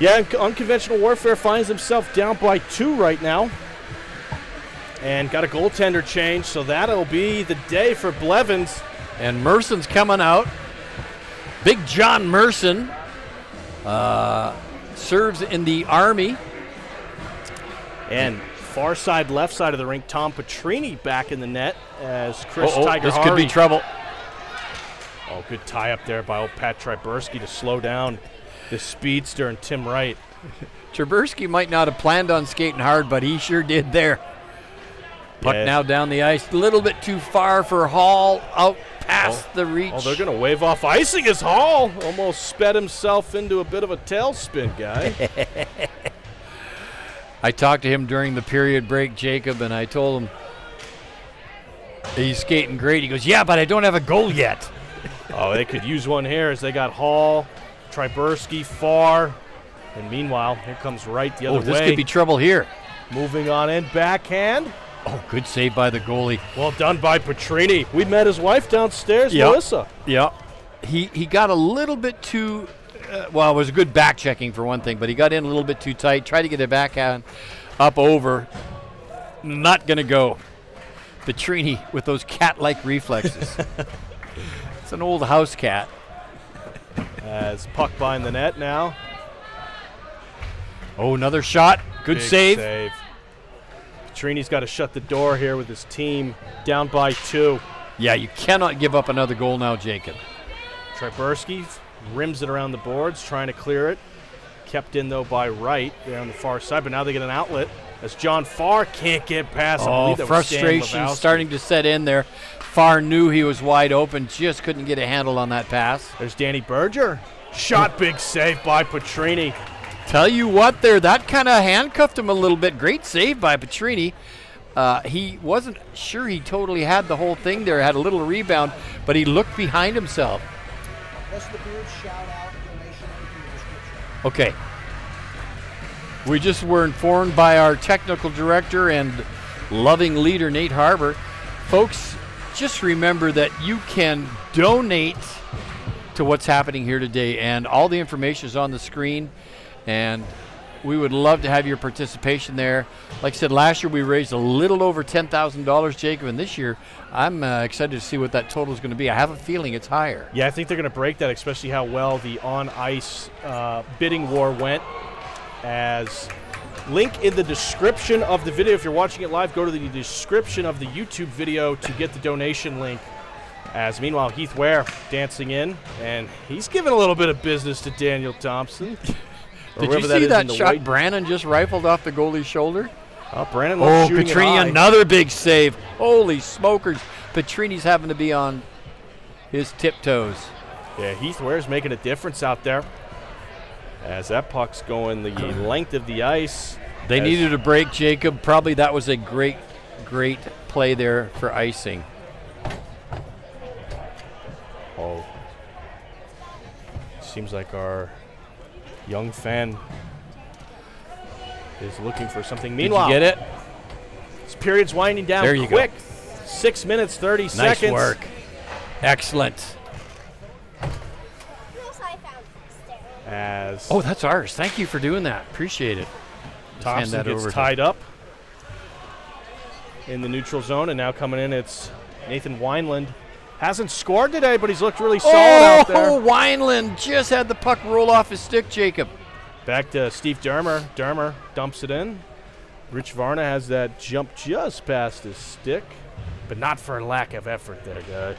Yeah, Unconventional Warfare finds himself down by 2 right now. And got a goaltender change, so that'll be the day for Blevins. And Merson's coming out. Big John Merson serves in the Army. And far side, left side of the rink, Tom Petrini back in the net as Chris Uh-oh, Tiger this Harvey. could be trouble. Oh, good tie up there by old Pat Trybursky to slow down the speedster and Tim Wright. Traversky might not have planned on skating hard, but he sure did there. Puck Yeah. now down the ice, a little bit too far for Hall, out past the reach. Oh, they're going to wave off icing as Hall almost sped himself into a bit of a tailspin, guy. I talked to him during the period break, Jacob, and I told him he's skating great. He goes, yeah, but I don't have a goal yet. Oh, they could use one here as they got Hall, Trybursky far. And meanwhile, here comes Wright the other Oh, way. this could be trouble here. Moving on in, backhand. Oh, good save by the goalie. Well done by Petrini. We met his wife downstairs, Yep. Melissa. Yeah. He got a little bit too, well, it was a good back checking for one thing, but he got in a little bit too tight, tried to get a backhand up over. Not going to go. Petrini with those cat-like reflexes. It's an old house cat. As puck behind the net now. Oh, another shot. Good Big save. Petrini's got to shut the door here with his team down by 2. Yeah, you cannot give up another goal now, Jacob. Trybursky rims it around the boards, trying to clear it. Kept in, though, by Wright there on the far side, but now they get an outlet as John Farr can't get past. I Oh, believe that was Stan frustration Lebowski. starting to set in there. Farr knew he was wide open, just couldn't get a handle on that pass. There's Danny Berger. Shot, big save by Petrini. Tell you what there, that kind of handcuffed him a little bit. Great save by Petrini. He wasn't sure he totally had the whole thing there, had a little rebound, but he looked behind himself. That's the Beard shout out donation in the description. Okay. We just were informed by our technical director and loving leader, Nate Harbour. Folks, just remember that you can donate to what's happening here today, and all the information is on the screen, and we would love to have your participation there. Like I said, last year we raised a little over $10,000, Jacob, and this year I'm excited to see what that total is going to be. I have a feeling it's higher. Yeah, I think they're going to break that, especially how well the on-ice bidding war went. As link in the description of the video. If you're watching it live, go to the description of the YouTube video to get the donation link. As meanwhile, Heath Ware dancing in, and he's giving a little bit of business to Daniel Thompson. Did you see that shot Brannon just rifled off the goalie's shoulder? Brandon Oh, shooting it Petrini, high. another big save. Holy smokers. Petrini's having to be on his tiptoes. Yeah, Heath Ware's making a difference out there. As that puck's going the length of the ice. They needed a break, Jacob. Probably that was a great, great play there for icing. Oh. Seems like our young fan is looking for something. Meanwhile, Did you get it? this period's winding down There you quick. 6 minutes, 30 seconds. Nice work. Excellent. As Oh, that's ours. Thank you for doing that. Appreciate it. Just hand Thompson that gets over tied up in the neutral zone, and now coming in, it's Nathan Wineland. Hasn't scored today, but he's looked really solid out there. Oh, Wineland just had the puck roll off his stick, Jacob. Back to Steve Dermer. Dermer dumps it in. Rich Varna has that jump just past his stick, but not for lack of effort there, guy.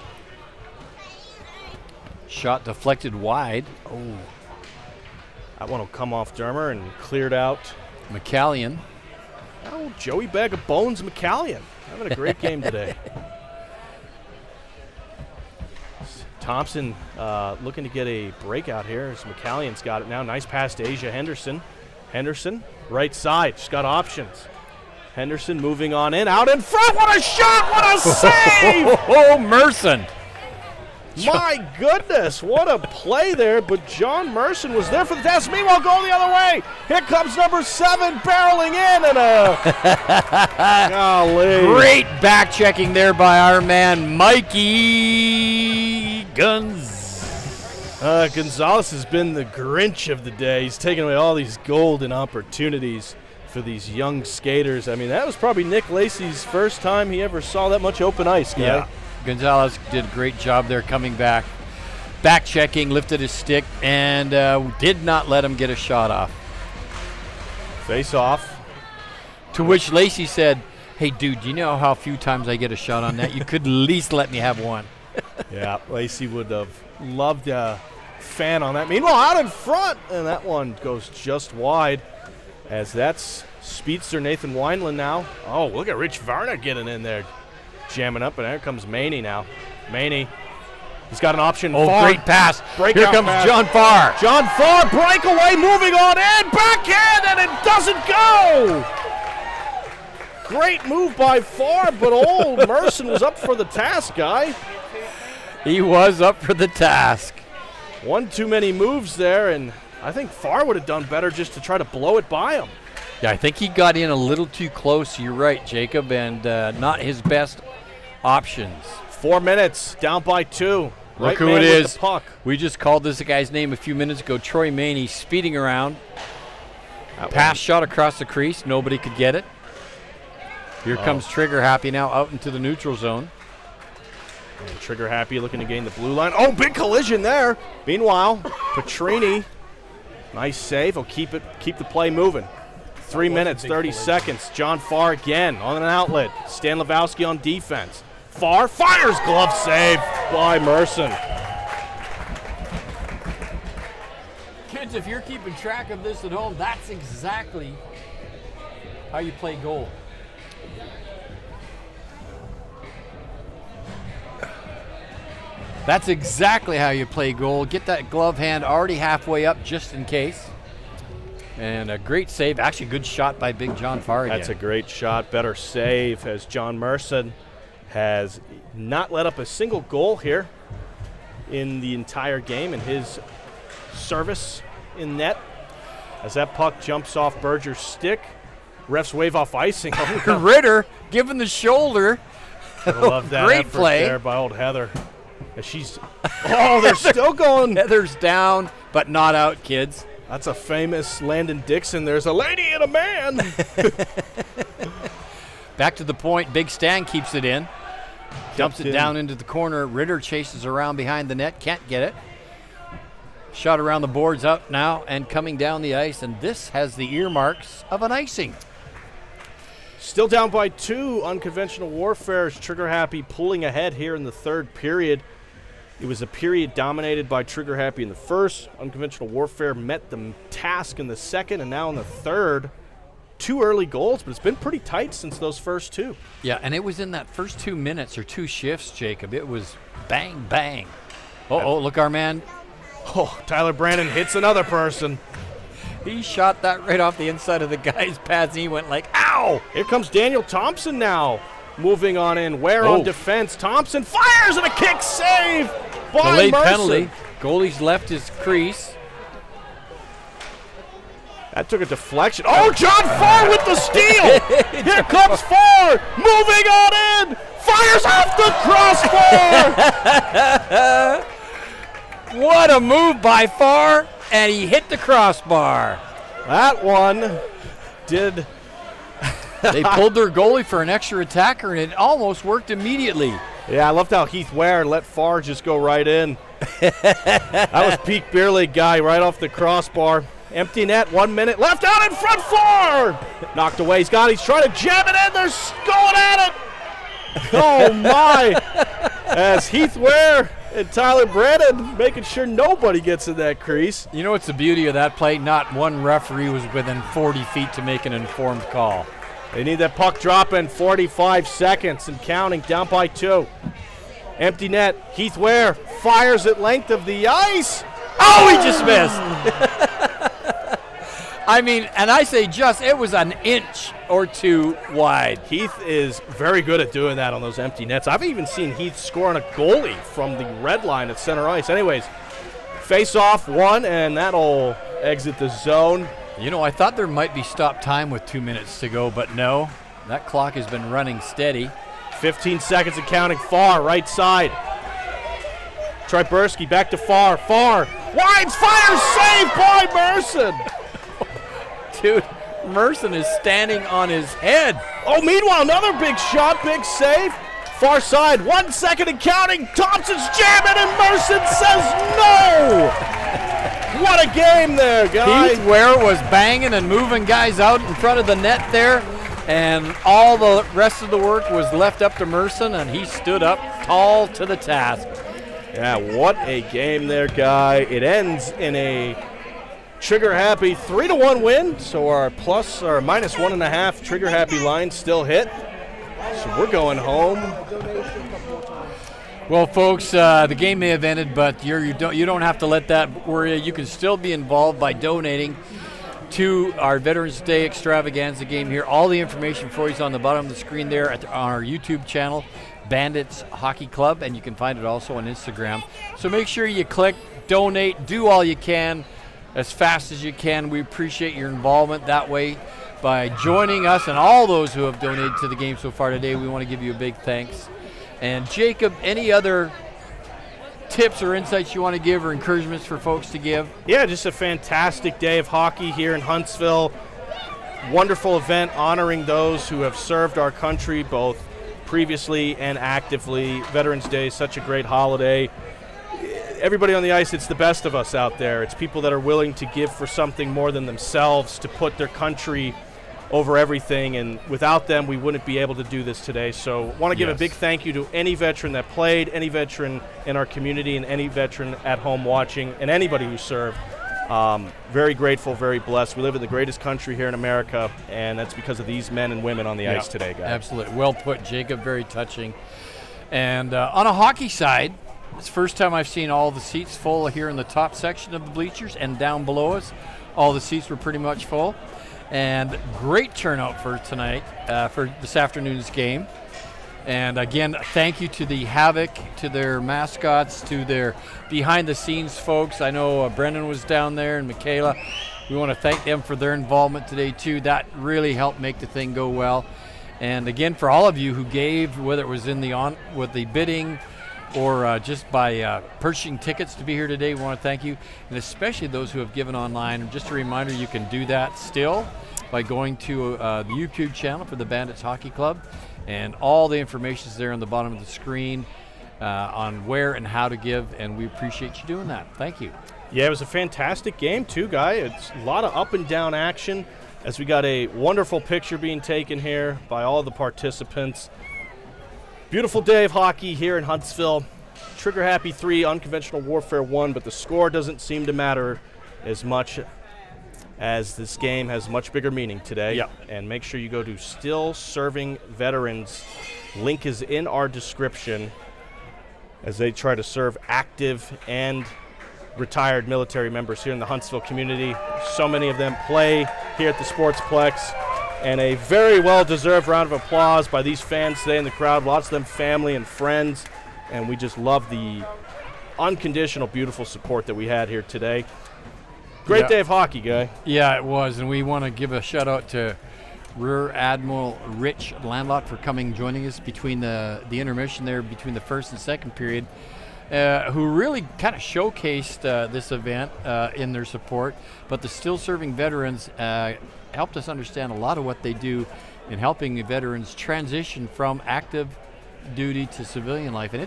Shot deflected wide. Oh. That one will come off Dermer and cleared out. McCallion. Oh, Joey Bag of Bones McCallion. Having a great game today. Thompson looking to get a breakout here as McCallion's got it now. Nice pass to Asia Henderson. Henderson, right side, just got options. Henderson moving on in, out in front. What a shot! What a save! Oh, Merson. My goodness, what a play there, but John Merson was there for the test. Meanwhile, go the other way. Here comes number 7 barreling in, and golly. Great back checking there by our man, Mikey Gonzalez has been the Grinch of the day. He's taken away all these golden opportunities for these young skaters. I mean, that was probably Nick Lacey's first time he ever saw that much open ice, guy. Yeah. Gonzalez did a great job there coming back. Back checking, lifted his stick, and did not let him get a shot off. Face off. To which Lacey said, hey, dude, you know how few times I get a shot on that? You could at least let me have one. Yeah, Lacey would have loved fan on that. Meanwhile, out in front, and that one goes just wide, as that's speedster Nathan Wineland now. Oh, look at Rich Varna getting in there, jamming up, and there comes Maney now. Maney, he's got an option. Oh, Farr. great pass. Breakout Here comes pass. John Farr. John Farr, breakaway, moving on in, backhand, and it doesn't go. Great move by Farr, but old Merson was up for the task, guy. He was up for the task. One too many moves there, and I think Farr would have done better just to try to blow it by him. Yeah, I think he got in a little too close. You're right, Jacob, and not his best options. 4 minutes, down by 2. Look who it is. We just called this guy's name a few minutes ago. Troy Maney speeding around. Pass shot across the crease. Nobody could get it. Here comes Trigger Happy now out into the neutral zone. And Trigger Happy looking to gain the blue line. Oh, big collision there. Meanwhile, Petrini, nice save. He'll keep the play moving. 3 minutes, 30 seconds. John Farr again on an outlet. Stan Lewowski on defense. Farr fires, glove save by Merson. Kids, if you're keeping track of this at home, that's exactly how you play goal. That's exactly how you play goal. Get that glove hand already halfway up just in case. And a great save. Actually, good shot by Big John Farr again. That's a great shot. Better save, as John Merson has not let up a single goal here in the entire game in his service in net. As that puck jumps off Berger's stick, refs wave off icing. Ritter giving the shoulder. I love that Great effort play there by old Heather. As she's, oh, they're still going. Heather's down, but not out, kids. That's a famous Landon Dixon. There's a lady and a man. Back to the point. Big Stan keeps it in. Dumps it down into the corner. Ritter chases around behind the net. Can't get it. Shot around the boards up now and coming down the ice. And this has the earmarks of an icing. Still down by 2. Unconventional warfare. Trigger Happy pulling ahead here in the third period. It was a period dominated by Trigger Happy in the first. Unconventional warfare met the task in the second, and now in the third. 2 early goals, but it's been pretty tight since those first 2. Yeah, and it was in that first 2 minutes or 2 shifts, Jacob. It was bang, bang. Oh, look, our man. Oh, Tyler Brandon hits another person. He shot that right off the inside of the guy's pads, and he went like, ow! Here comes Daniel Thompson now. Moving on in. Ware on defense. Thompson fires and a kick save by Delayed Merson. penalty. Goalie's left his crease. That took a deflection. Oh, John Farr with the steal. Here comes Farr. Moving on in. Fires off the crossbar. What a move by Farr, and he hit the crossbar. That one did. They pulled their goalie for an extra attacker, and it almost worked immediately. Yeah, I loved how Heath Ware let Farr just go right in. That was peak beer league guy right off the crossbar. Empty net, 1 minute left, out in front, Farr! Knocked away, he's trying to jam it in, they're going at it! Oh my! As Heath Ware and Tyler Brandon making sure nobody gets in that crease. You know what's the beauty of that play? Not one referee was within 40 feet to make an informed call. They need that puck drop in 45 seconds and counting, down by 2. Empty net, Heath Ware fires at length of the ice. Oh, he just missed. I mean, and I say just, it was an inch or 2 wide. Heath is very good at doing that on those empty nets. I've even seen Heath score on a goalie from the red line at center ice. Anyways, face off 1, and that'll exit the zone. You know, I thought there might be stop time with 2 minutes to go, but no. That clock has been running steady. 15 seconds and counting. Farr, right side. Tryburski back to Farr. Farr, winds, fires, saved by Merson. Dude, Merson is standing on his head. Oh, meanwhile, another big shot, big save. Far side, 1 second and counting. Thompson's jamming, and Merson says no. What a game there, guys. Heath Ware was banging and moving guys out in front of the net there, and all the rest of the work was left up to Merson, and he stood up tall to the task. Yeah, what a game there, Guy. It ends in a trigger-happy 3-1 win, so our minus 1.5 trigger-happy line still hit. So we're going home. Well, folks, the game may have ended, but you don't have to let that worry you. You can still be involved by donating to our Veterans Day extravaganza game here. All the information for you is on the bottom of the screen there on our YouTube channel, Bandits Hockey Club, and you can find it also on Instagram. So make sure you click, donate, do all you can as fast as you can. We appreciate your involvement that way by joining us, and all those who have donated to the game so far today. We want to give you a big thanks. And Jacob, any other tips or insights you want to give or encouragements for folks to give? Yeah, just a fantastic day of hockey here in Huntsville. Wonderful event honoring those who have served our country both previously and actively. Veterans Day is such a great holiday. Everybody on the ice, it's the best of us out there. It's people that are willing to give for something more than themselves, to put their country over everything, and without them we wouldn't be able to do this today. So want to give a big thank you to any veteran that played, any veteran in our community, and any veteran at home watching, and anybody who served. Very grateful, very blessed. We live in the greatest country here in America, and that's because of these men and women on the ice today, guys. Absolutely. Well put, Jacob. Very touching. And on a hockey side, it's the first time I've seen all the seats full here in the top section of the bleachers, and down below us all the seats were pretty much full. And great turnout for tonight, for this afternoon's game. And again, thank you to the Havoc, to their mascots, to their behind-the-scenes folks. I know Brendan was down there and Michaela. We want to thank them for their involvement today too. That really helped make the thing go well. And again, for all of you who gave, whether it was with the bidding or just by purchasing tickets to be here today, we want to thank you, and especially those who have given online. And just a reminder, you can do that still by going to the YouTube channel for the Bandits Hockey Club, and all the information is there on the bottom of the screen on where and how to give, and we appreciate you doing that. Thank you. Yeah, it was a fantastic game too, Guy. It's a lot of up and down action, as we got a wonderful picture being taken here by all the participants. Beautiful day of hockey here in Huntsville. Trigger happy 3, unconventional warfare 1, but the score doesn't seem to matter as much, as this game has much bigger meaning today. Yeah. And make sure you go to Still Serving Veterans. Link is in our description, as they try to serve active and retired military members here in the Huntsville community. So many of them play here at the Sportsplex. And a very well-deserved round of applause by these fans today in the crowd. Lots of them family and friends. And we just love the unconditional, beautiful support that we had here today. Great day of hockey, Guy. Yeah, it was. And we want to give a shout-out to Rear Admiral Rich Landlot for joining us between the intermission there, between the first and second period, who really kind of showcased this event in their support. But the Still Serving Veterans helped us understand a lot of what they do in helping the veterans transition from active duty to civilian life. And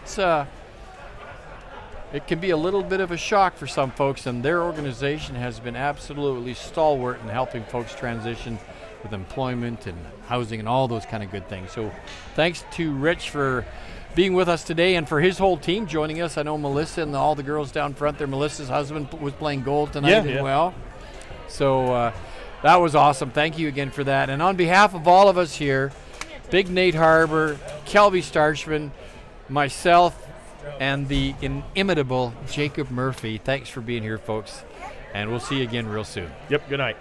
it can be a little bit of a shock for some folks, and their organization has been absolutely stalwart in helping folks transition with employment and housing and all those kind of good things. So thanks to Rich for being with us today, and for his whole team joining us. I know Melissa and all the girls down front there. Melissa's husband was playing goal tonight as well. So that was awesome. Thank you again for that. And on behalf of all of us here, Big Nate Harbor, Kelby Starchman, myself, and the inimitable Jacob Murphy, thanks for being here, folks. And we'll see you again real soon. Yep, good night.